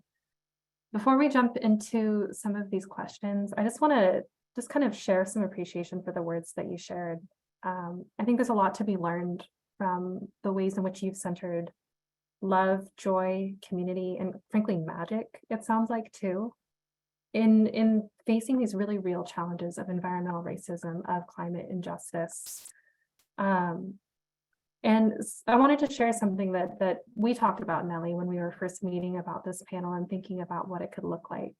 Before we jump into some of these questions, I just want to kind of share some appreciation for the words that you shared. I think there's a lot to be learned from the ways in which you've centered love, joy, community, and frankly, magic, it sounds like too, in facing these really real challenges of environmental racism, of climate injustice. And I wanted to share something that we talked about, Neli, when we were first meeting about this panel and thinking about what it could look like.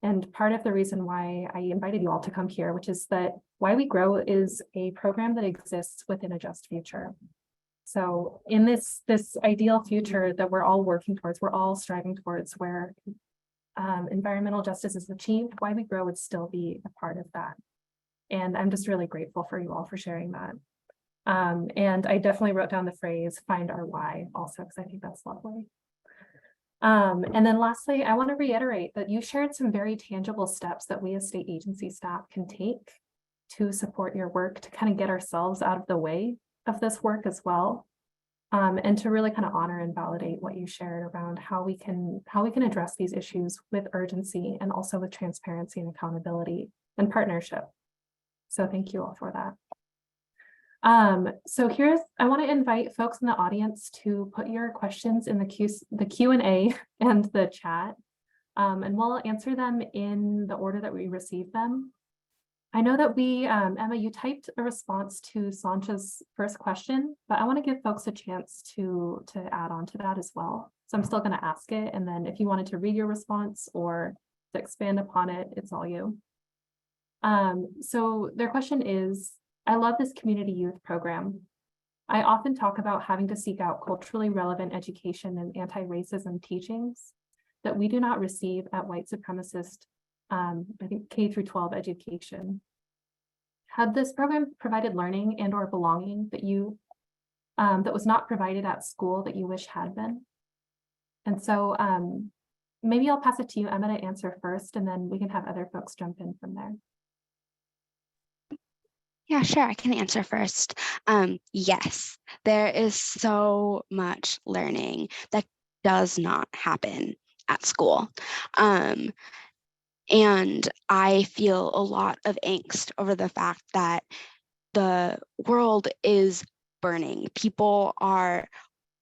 And part of the reason why I invited you all to come here, which is that Why We Grow is a program that exists within a just future. So in this ideal future that we're all working towards, we're all striving towards, where environmental justice is achieved, Why We Grow would still be a part of that. And I'm just really grateful for you all for sharing that. And I definitely wrote down the phrase, find our why also, because I think that's lovely. And then lastly, I want to reiterate that you shared some very tangible steps that we as state agency staff can take to support your work, to kind of get ourselves out of the way of this work as well. And to really kind of honor and validate what you shared around how we can address these issues with urgency and also with transparency and accountability and partnership. So thank you all for that. So I want to invite folks in the audience to put your questions in the Q&A and the chat, and we'll answer them in the order that we receive them. I know that Emma, you typed a response to Sancha's first question, but I want to give folks a chance to add on to that as well. So I'm still going to ask it, and then if you wanted to read your response or to expand upon it, it's all you. So their question is, I love this community youth program. I often talk about having to seek out culturally relevant education and anti-racism teachings that we do not receive at white supremacist, I think K through 12 education. Had this program provided learning and or belonging that was not provided at school that you wish had been? And so maybe I'll pass it to you, Emma, to answer first, and then we can have other folks jump in from there. Yeah, sure, I can answer first. Yes, there is so much learning that does not happen at school. And I feel a lot of angst over the fact that the world is burning. People are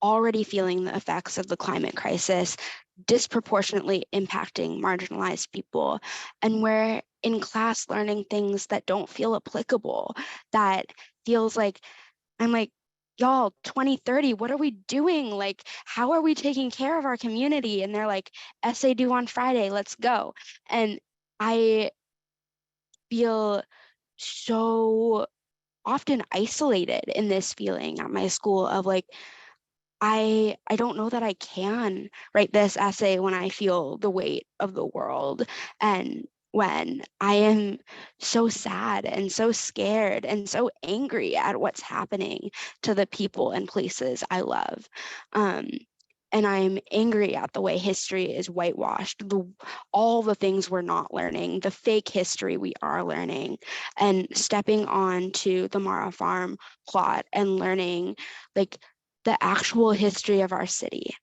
already feeling the effects of the climate crisis, disproportionately impacting marginalized people. And we're in class learning things that don't feel applicable, that feels like, I'm like, y'all, 2030, what are we doing? Like, how are we taking care of our community? And they're like, essay due on Friday, let's go. And I feel so often isolated in this feeling at my school of like, I don't know that I can write this essay when I feel the weight of the world, and when I am so sad and so scared and so angry at what's happening to the people and places I love. And I'm angry at the way history is whitewashed, all the things we're not learning, the fake history we are learning, and stepping on to the Mara Farm plot and learning like the actual history of our city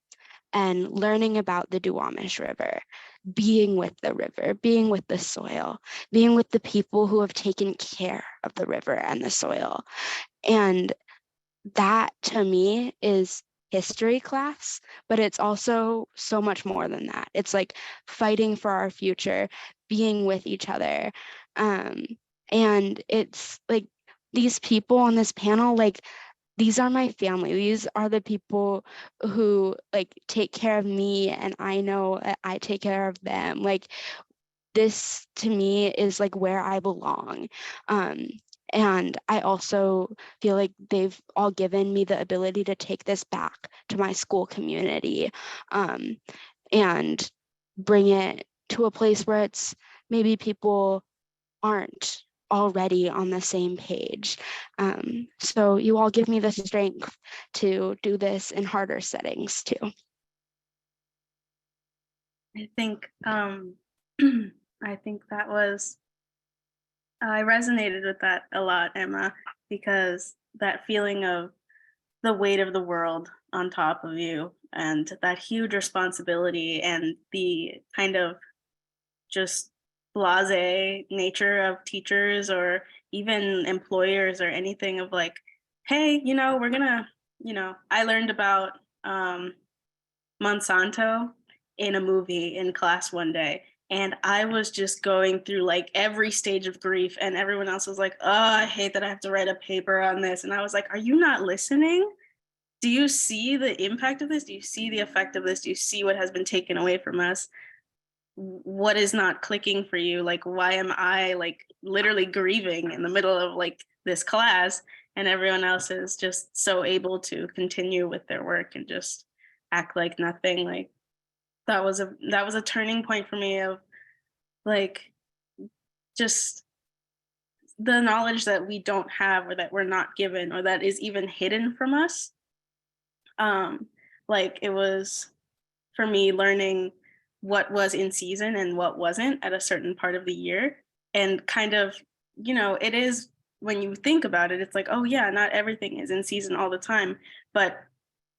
and learning about the Duwamish River, being with the river, being with the soil, being with the people who have taken care of the river and the soil. And that to me is history class, but it's also so much more than that. It's like fighting for our future, being with each other. And it's like these people on this panel, like, these are my family. These are the people who like take care of me, and I know that I take care of them. Like, this to me is like where I belong. And I also feel like they've all given me the ability to take this back to my school community, and bring it to a place where it's maybe people aren't already on the same page. So you all give me the strength to do this in harder settings too. I think I think that was I resonated with that a lot, Emma, because that feeling of the weight of the world on top of you and that huge responsibility and the kind of just blase nature of teachers or even employers or anything of like, hey, we're gonna, I learned about Monsanto in a movie in class one day. And I was just going through like every stage of grief, and everyone else was like, oh, I hate that I have to write a paper on this. And I was like, are you not listening? Do you see the impact of this? Do you see the effect of this? Do you see what has been taken away from us? What is not clicking for you? Like, why am I like literally grieving in the middle of like this class, and everyone else is just so able to continue with their work and just act like nothing? Like, that was a turning point for me of like just the knowledge that we don't have, or that we're not given, or that is even hidden from us. Like, it was for me learning what was in season and what wasn't at a certain part of the year. And kind of, it is, when you think about it, it's like, oh yeah, not everything is in season all the time, but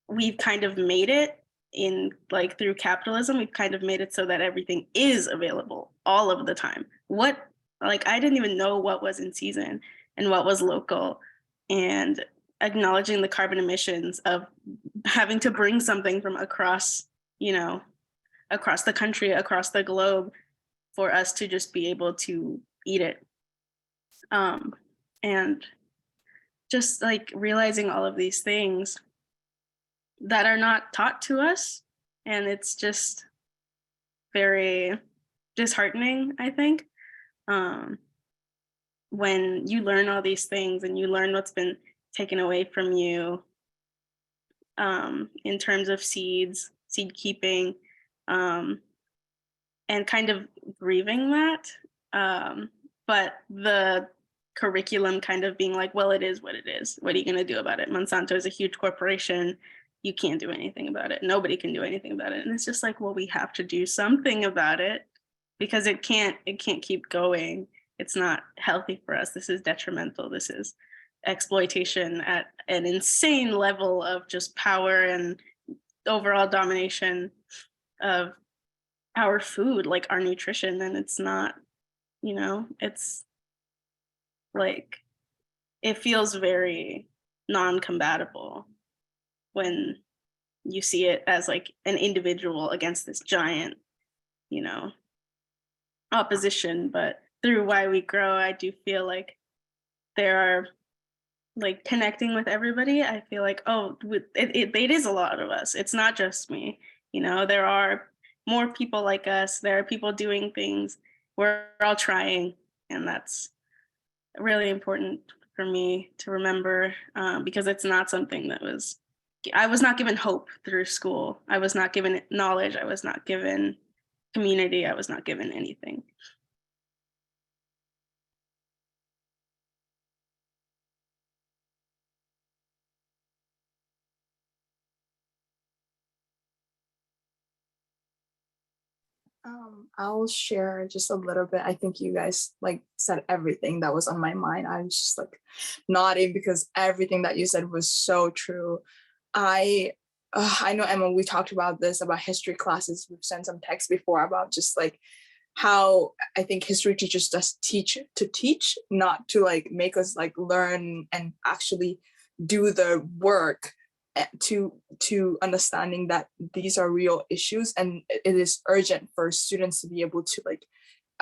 we've kind of made it in like through capitalism, we've kind of made it so that everything is available all of the time. I didn't even know what was in season and what was local, and acknowledging the carbon emissions of having to bring something from across the country, across the globe, for us to just be able to eat it. And just like realizing all of these things that are not taught to us. And it's just very disheartening, I think, when you learn all these things and you learn what's been taken away from you, in terms of seed keeping, and kind of grieving that. But the curriculum kind of being like, well, it is what it is. What are you going to do about it? Monsanto is a huge corporation. You can't do anything about it. Nobody can do anything about it. And it's just like, well, we have to do something about it, because it can't keep going. It's not healthy for us. This is detrimental. This is exploitation at an insane level of just power and overall domination of our food, like our nutrition. And it's not, it's like, it feels very non-compatible when you see it as like an individual against this giant, opposition. But through Why We Grow, I do feel like there are like connecting with everybody. I feel like, oh, it is a lot of us. It's not just me. There are more people like us. There are people doing things. We're all trying. And that's really important for me to remember, because it's not something I was not given hope through school. I was not given knowledge. I was not given community. I was not given anything. I'll share just a little bit. I think you guys like said everything that was on my mind. I was just like nodding because everything that you said was so true. I know, Emma, we talked about this, about history classes. We've sent some texts before about just like how I think history teachers just teach to teach, not to like make us like learn and actually do the work to understanding that these are real issues, and it is urgent for students to be able to like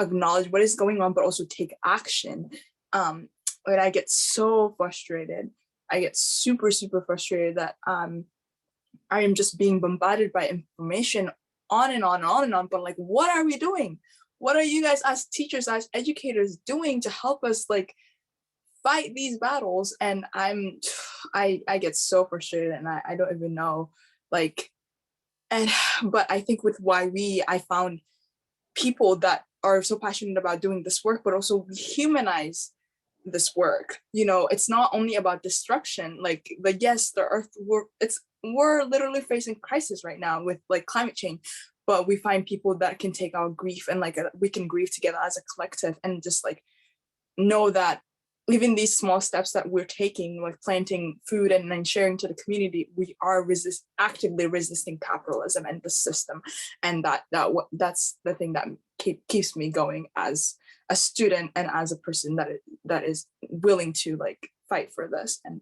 acknowledge what is going on, but also take action. But I get so frustrated. I get super frustrated that I am just being bombarded by information on and on and on and on. But like, what are we doing? What are you guys as teachers, as educators doing to help us like fight these battles? And I get so frustrated, and I don't even know, like, but I think with I found people that are so passionate about doing this work, but also humanize this work. It's not only about destruction, like yes, the earth, we're literally facing crisis right now with like climate change, but we find people that can take our grief and like we can grieve together as a collective, and just like know that even these small steps that we're taking, like planting food and then sharing to the community, we are actively resisting capitalism and the system. And that's the thing that keeps me going as a student and as a person that is willing to like fight for this. And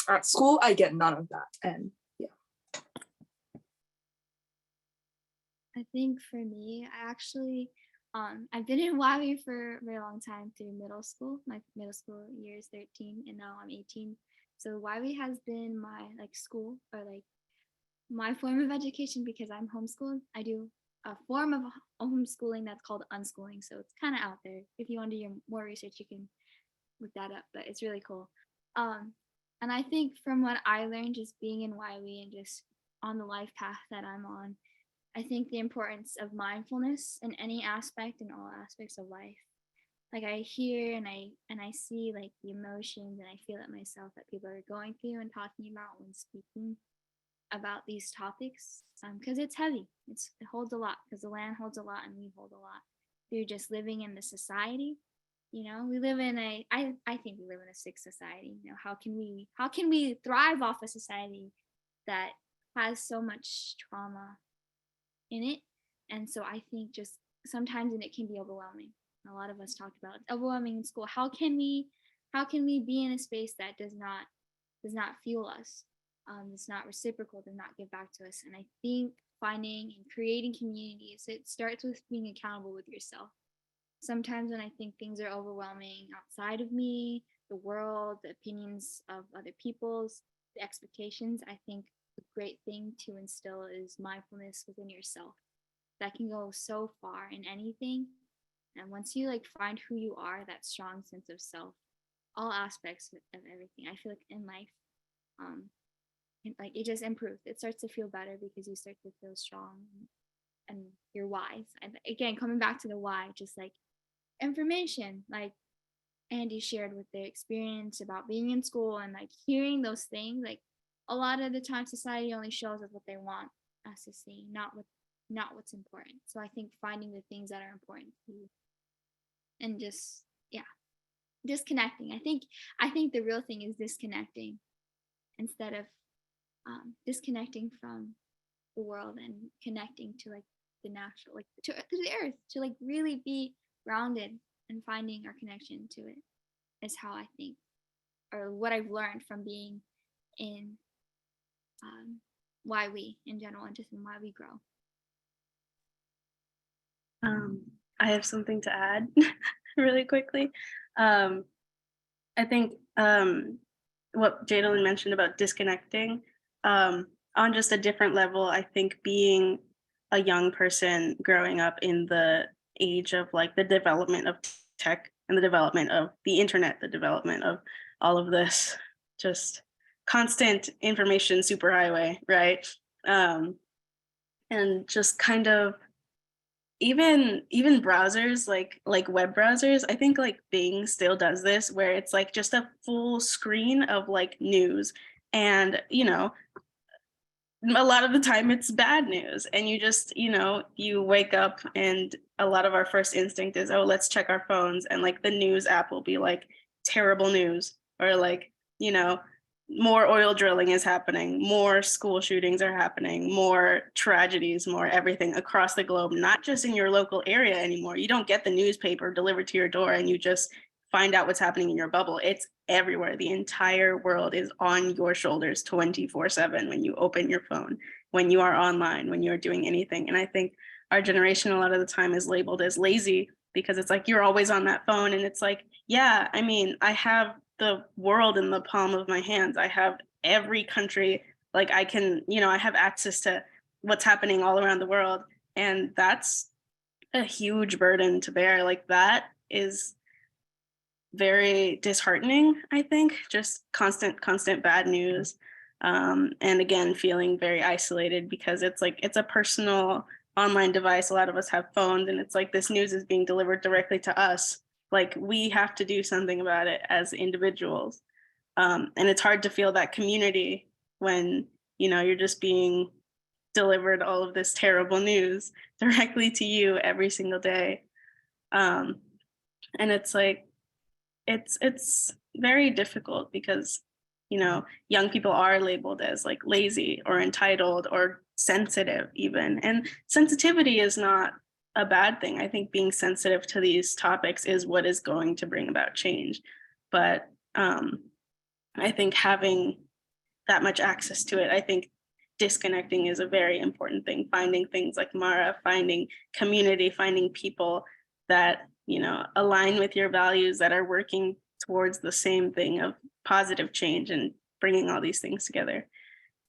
at school, I get none of that. And I think for me, I actually, I've been in YWAM for a very long time through middle school. My middle school year is 13 and now I'm 18. So YWAM has been my like school, or like my form of education, because I'm homeschooled. I do a form of homeschooling that's called unschooling. So it's kind of out there. If you want to do more research, you can look that up, but it's really cool. And I think from what I learned just being in YWAM and just on the life path that I'm on, I think the importance of mindfulness in any aspect, in all aspects of life. Like I hear and I see like the emotions, and I feel it myself that people are going through and talking about when speaking about these topics, because it's heavy. It holds a lot, because the land holds a lot and we hold a lot through just living in the society. You know, we live in I think we live in a sick society. You know, how can we thrive off a society that has so much trauma in it? And so I think just sometimes, and it can be overwhelming. A lot of us talked about it's overwhelming in school. How can we be in a space that does not fuel us, does not reciprocal, does not give back to us? And I think finding and creating communities, it starts with being accountable with yourself. Sometimes when I think things are overwhelming outside of me, the world, the opinions of other people's, the expectations, I think a great thing to instill is mindfulness within yourself. That can go so far in anything. And once you like find who you are, that strong sense of self, all aspects of everything, I feel like in life, like it just improves. It starts to feel better because you start to feel strong and you're wise. And again, coming back to the why, just like information, like Andy shared with their experience about being in school and like hearing those things, like a lot of the time society only shows us what they want us to see, not what's important. So I think finding the things that are important to you and just disconnecting. I think the real thing is disconnecting instead of disconnecting from the world and connecting to like the natural, like to the earth, to like really be grounded and finding our connection to it is how I think, or what I've learned from being in why we in general and just in why we grow. I have something to add really quickly. I think what Jaydalen mentioned about disconnecting, on just a different level, I think being a young person growing up in the age of like the development of tech and the development of the internet, the development of all of this, just constant information superhighway, right? And just kind of even browsers, like web browsers, I think like Bing still does this, where it's like just a full screen of like news, and you know, a lot of the time it's bad news, and you just, you know, you wake up and a lot of our first instinct is, oh, let's check our phones, and like the news app will be like terrible news, or like, you know, more oil drilling is happening, more school shootings are happening, more tragedies, more everything across the globe, not just in your local area anymore. You don't get the newspaper delivered to your door and you just find out what's happening in your bubble. It's everywhere. The entire world is on your shoulders 24/7 when you open your phone, when you are online, when you're doing anything. And I think our generation a lot of the time is labeled as lazy because it's like you're always on that phone, and it's like, yeah, I mean, I have the world in the palm of my hands. I have every country, like I can, you know, I have access to what's happening all around the world. And that's a huge burden to bear. Like that is very disheartening, I think, just constant bad news. And again, feeling very isolated because it's like, it's a personal online device. A lot of us have phones, and it's like this news is being delivered directly to us. Like we have to do something about it as individuals. And it's hard to feel that community when, you know, you're just being delivered all of this terrible news directly to you every single day. And it's like, it's very difficult because, you know, young people are labeled as like lazy or entitled or sensitive even. And sensitivity is not a bad thing. I think being sensitive to these topics is what is going to bring about change. But I think having that much access to it, I think disconnecting is a very important thing. Finding things like Mara, finding community, finding people that, you know, align with your values, that are working towards the same thing of positive change, and bringing all these things together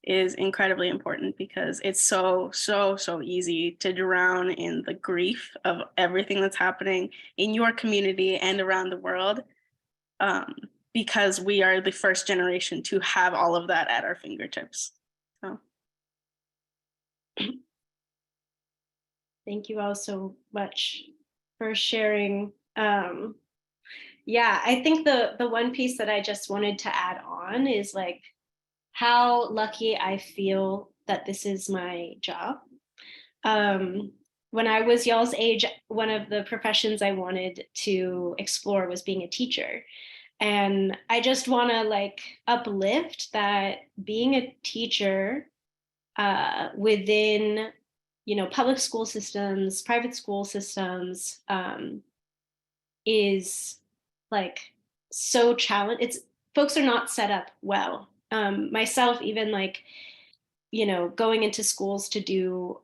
is incredibly important, because it's so easy to drown in the grief of everything that's happening in your community and around the world, because we are the first generation to have all of that at our fingertips. So. Thank you all so much for sharing. Yeah, I think the one piece that I just wanted to add on is like how lucky I feel that this is my job. When I was y'all's age, one of the professions I wanted to explore was being a teacher. And I just want to like uplift that being a teacher within, you know, public school systems, private school systems, is like so challenging. It's folks are not set up well. Myself, even like, you know, going into schools to do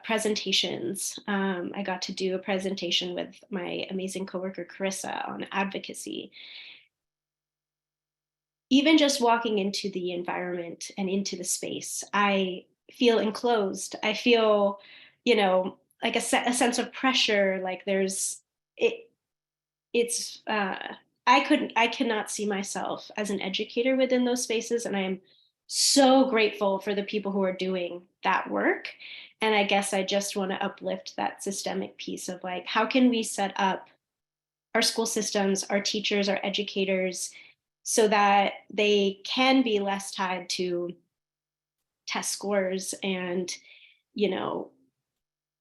presentations. I got to do a presentation with my amazing coworker Carissa on advocacy. Even just walking into the environment and into the space, I feel enclosed. I feel, you know, like a sense of pressure. Like there's it. It's I cannot see myself as an educator within those spaces, and I am so grateful for the people who are doing that work. And I guess I just want to uplift that systemic piece of like, how can we set up our school systems, our teachers, our educators, so that they can be less tied to test scores and, you know,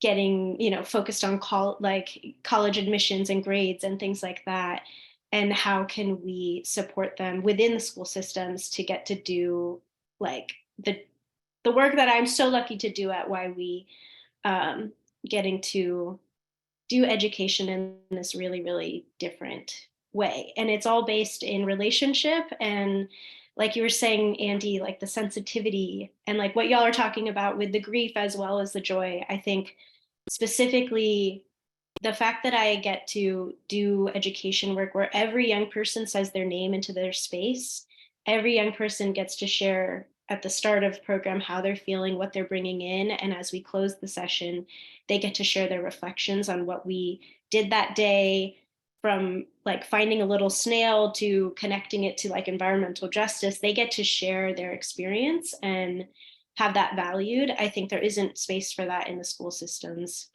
getting, you know, focused on college admissions and grades and things like that. And how can we support them within the school systems to get to do like the work that I'm so lucky to do at YWE, getting to do education in this really, really different way. And it's all based in relationship. And like you were saying, Andy, like the sensitivity and like what y'all are talking about with the grief as well as the joy. I think specifically the fact that I get to do education work where every young person says their name into their space, every young person gets to share at the start of program how they're feeling, what they're bringing in, and as we close the session, they get to share their reflections on what we did that day, from like finding a little snail to connecting it to like environmental justice. They get to share their experience and have that valued. I think there isn't space for that in the school systems.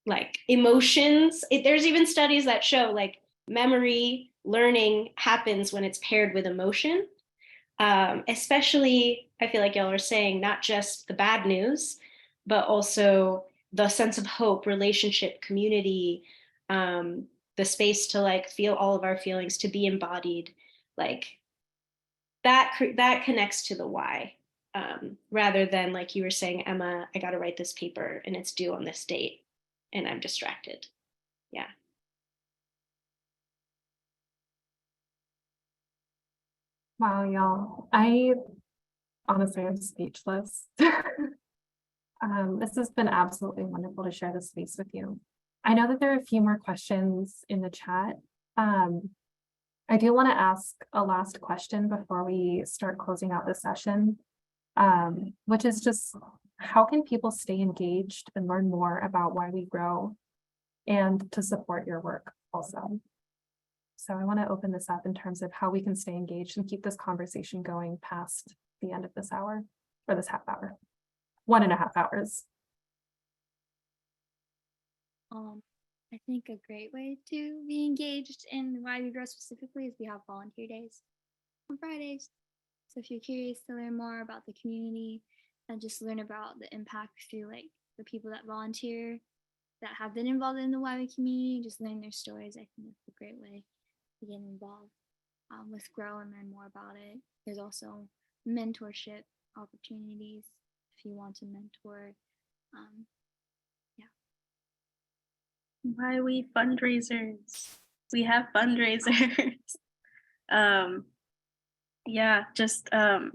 Like emotions, there's even studies that show like memory learning happens when it's paired with emotion. Especially, I feel like y'all are saying not just the bad news, but also the sense of hope, relationship, community, the space to like feel all of our feelings, to be embodied, like that connects to the why, rather than like you were saying, Emma, I got to write this paper and it's due on this date and I'm distracted. Yeah. Wow, y'all. I honestly am speechless. This has been absolutely wonderful to share this space with you. I know that there are a few more questions in the chat. I do want to ask a last question before we start closing out the session, which is just how can people stay engaged and learn more about why we grow and to support your work also? So I want to open this up in terms of how we can stay engaged and keep this conversation going past the end of this hour, or this half hour, 1.5 hours. I think a great way to be engaged in why we grow specifically is we have volunteer days on Fridays. So if you're curious to learn more about the community and just learn about the impact through like the people that volunteer that have been involved in the YWAY community, just learn their stories. I think it's a great way to get involved with Grow and learn more about it. There's also mentorship opportunities if you want to mentor. Why we fundraisers? We have fundraisers. Yeah, just I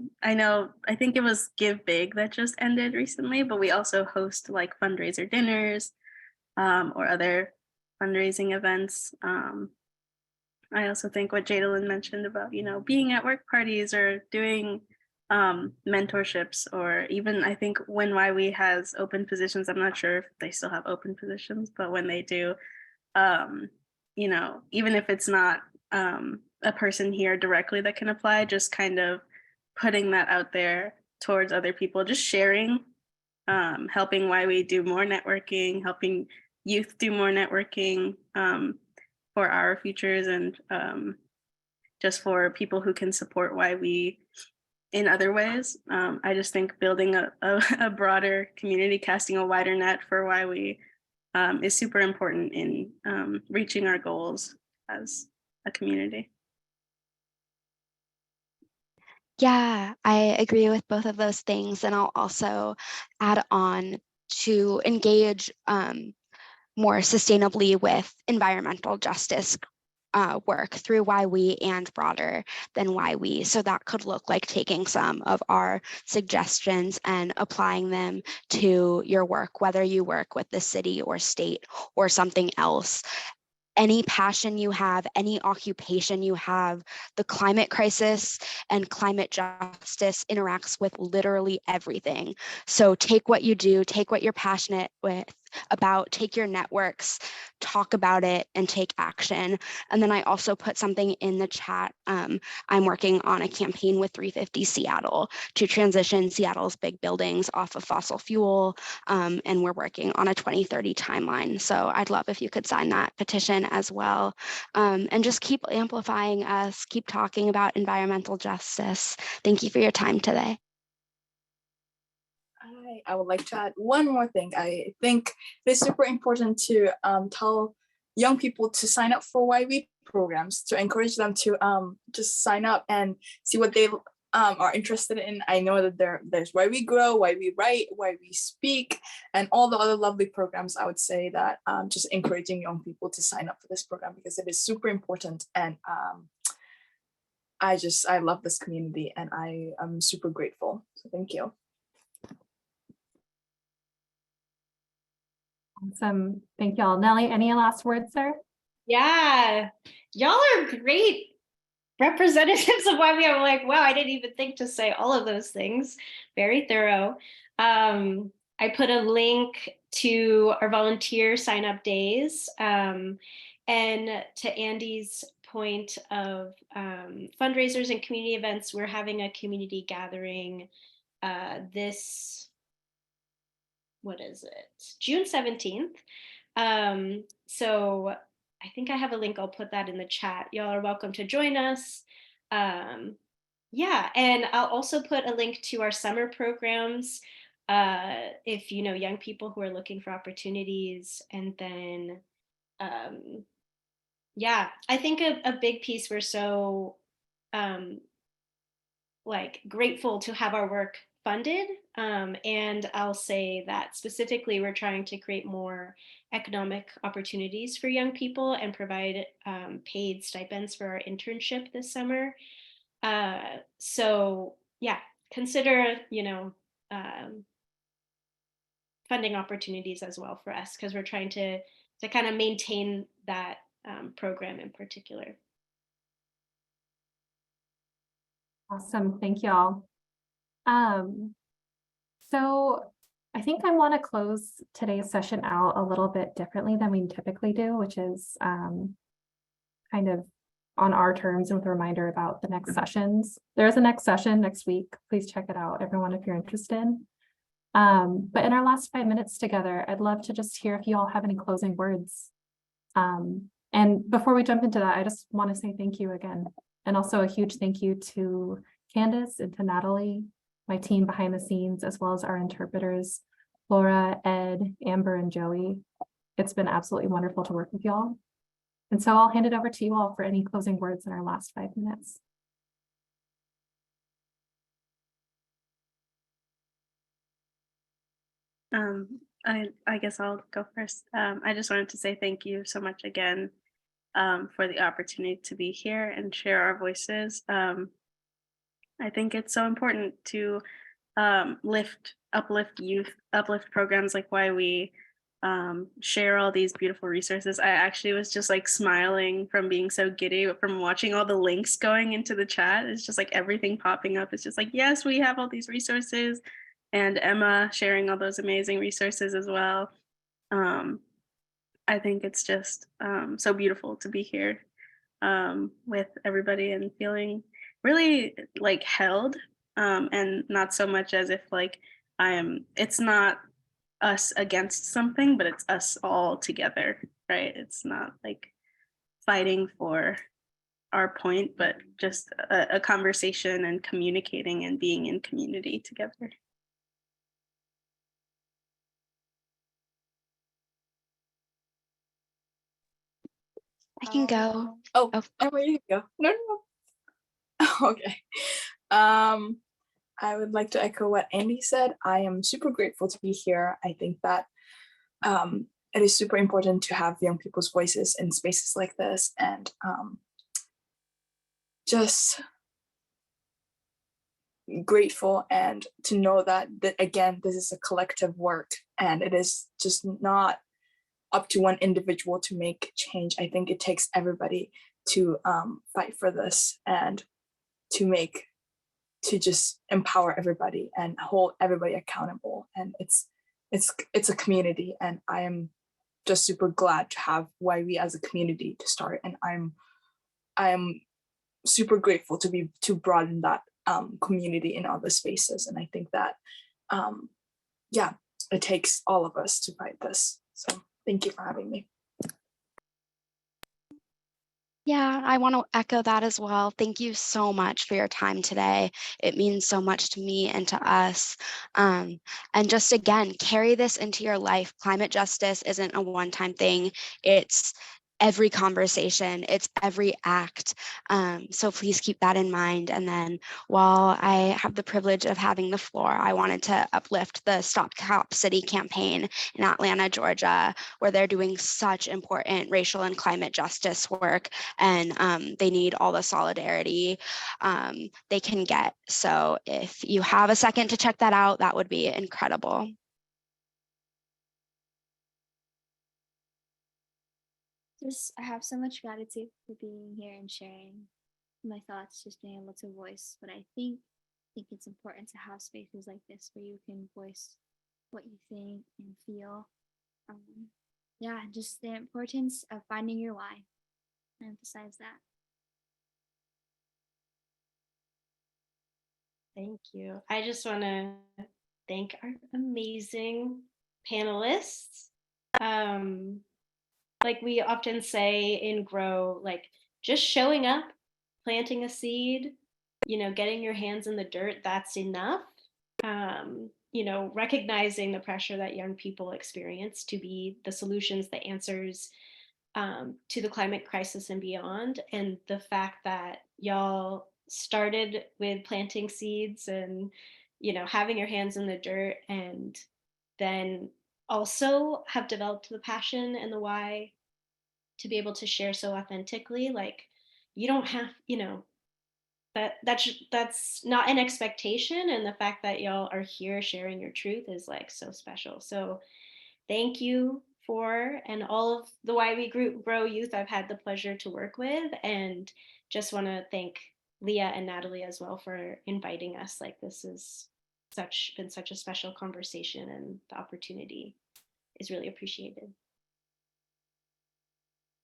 think it was Give Big that just ended recently, but we also host like fundraiser dinners or other fundraising events. I also think what Jaydalen mentioned about, being at work parties or doing mentorships, or even I think when YWE has open positions, I'm not sure if they still have open positions, but when they do, even if it's not a person here directly that can apply, just kind of putting that out there towards other people, just sharing, helping YWE do more networking, helping youth do more networking for our futures, and just for people who can support YWE in other ways. I just think building a broader community, casting a wider net for YWE is super important in reaching our goals as a community. Yeah, I agree with both of those things. And I'll also add on to engage more sustainably with environmental justice work through YWE and broader than YWE. So that could look like taking some of our suggestions and applying them to your work, whether you work with the city or state or something else. Any passion you have, any occupation you have, the climate crisis and climate justice interacts with literally everything. So take what you do, take what you're passionate about, take your networks, talk about it, and take action. And then I also put something in the chat. I'm working on a campaign with 350 Seattle to transition Seattle's big buildings off of fossil fuel. And we're working on a 2030 timeline. So I'd love if you could sign that petition as well. And just keep amplifying us, keep talking about environmental justice. Thank you for your time today. I would like to add one more thing. I think it's super important to tell young people to sign up for YWE programs, to encourage them to just sign up and see what they are interested in. I know that there's YWE Grow, YWE Write, YWE Speak, and all the other lovely programs. I would say that just encouraging young people to sign up for this program because it is super important. And I love this community and I am super grateful. So thank you. Awesome. Thank y'all. Nelly, any last words there? Yeah, y'all are great representatives of YWE. I'm like, wow, I didn't even think to say all of those things. Very thorough. I put a link to our volunteer sign up days. And to Andy's point of fundraisers and community events, we're having a community gathering this, what is it? June 17th. So I think I have a link. I'll put that in the chat. Y'all are welcome to join us. Yeah, and I'll also put a link to our summer programs if you know young people who are looking for opportunities. And then, yeah, I think a big piece, we're so like grateful to have our work funded. And I'll say that specifically, we're trying to create more economic opportunities for young people and provide paid stipends for our internship this summer. So yeah, consider, funding opportunities as well for us, because we're trying to kind of maintain that program in particular. Awesome. Thank y'all. So I think I want to close today's session out a little bit differently than we typically do, which is kind of on our terms and with a reminder about the next sessions. There's a next session next week. Please check it out, everyone, if you're interested. But in our last 5 minutes together, I'd love to just hear if you all have any closing words. And before we jump into that, I just want to say thank you again. And also a huge thank you to Candace and to Natalie my team behind the scenes, as well as our interpreters, Laura, Ed, Amber, and Joey. It's been absolutely wonderful to work with y'all. And so I'll hand it over to you all for any closing words in our last 5 minutes. I guess I'll go first. I just wanted to say thank you so much again for the opportunity to be here and share our voices. I think it's so important to uplift youth, uplift programs like why we share all these beautiful resources. I actually was just like smiling from being so giddy from watching all the links going into the chat. It's just like everything popping up. It's just like, yes, we have all these resources, and Emma sharing all those amazing resources as well. I think it's just so beautiful to be here with everybody and feeling really like held, and not so much as if like it's not us against something, but it's us all together, right? It's not like fighting for our point, but just a conversation and communicating and being in community together. I can go. Oh, Oh. Emma, you can go. No. Okay. I would like to echo what Andy said. I am super grateful to be here. I think that it is super important to have young people's voices in spaces like this, and just grateful and to know that again, this is a collective work, and it is just not up to one individual to make change. I think it takes everybody to fight for this and to just empower everybody and hold everybody accountable. And it's a community, and I am just super glad to have YV as a community to start. And I am super grateful to broaden that community in other spaces. And I think that yeah, it takes all of us to fight this. So thank you for having me. Yeah, I want to echo that as well. Thank you so much for your time today. It means so much to me and to us. And just again, carry this into your life. Climate justice isn't a one-time thing. It's every conversation, it's every act. So please keep that in mind. And then while I have the privilege of having the floor, I wanted to uplift the Stop Cop City campaign in Atlanta, Georgia, where they're doing such important racial and climate justice work, and they need all the solidarity they can get. So if you have a second to check that out, that would be incredible. I have so much gratitude for being here and sharing my thoughts, just being able to voice what I think it's important to have spaces like this where you can voice what you think and feel. Yeah, just the importance of finding your why. I emphasize that. Thank you. I just want to thank our amazing panelists. Like we often say in Grow, like just showing up, planting a seed, getting your hands in the dirt, that's enough. Recognizing the pressure that young people experience to be the solutions, the answers to the climate crisis and beyond. And the fact that y'all started with planting seeds and, having your hands in the dirt, and then also have developed the passion and the why to be able to share so authentically. Like you don't have, that's not an expectation, and the fact that y'all are here sharing your truth is like so special. So thank you and all of the YV group Grow Youth I've had the pleasure to work with, and just want to thank Leah and Natalie as well for inviting us. Like this is been such a special conversation, and the opportunity is really appreciated.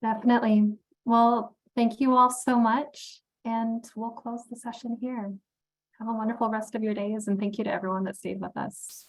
Definitely. Well, thank you all so much, and we'll close the session here. Have a wonderful rest of your days, and thank you to everyone that stayed with us.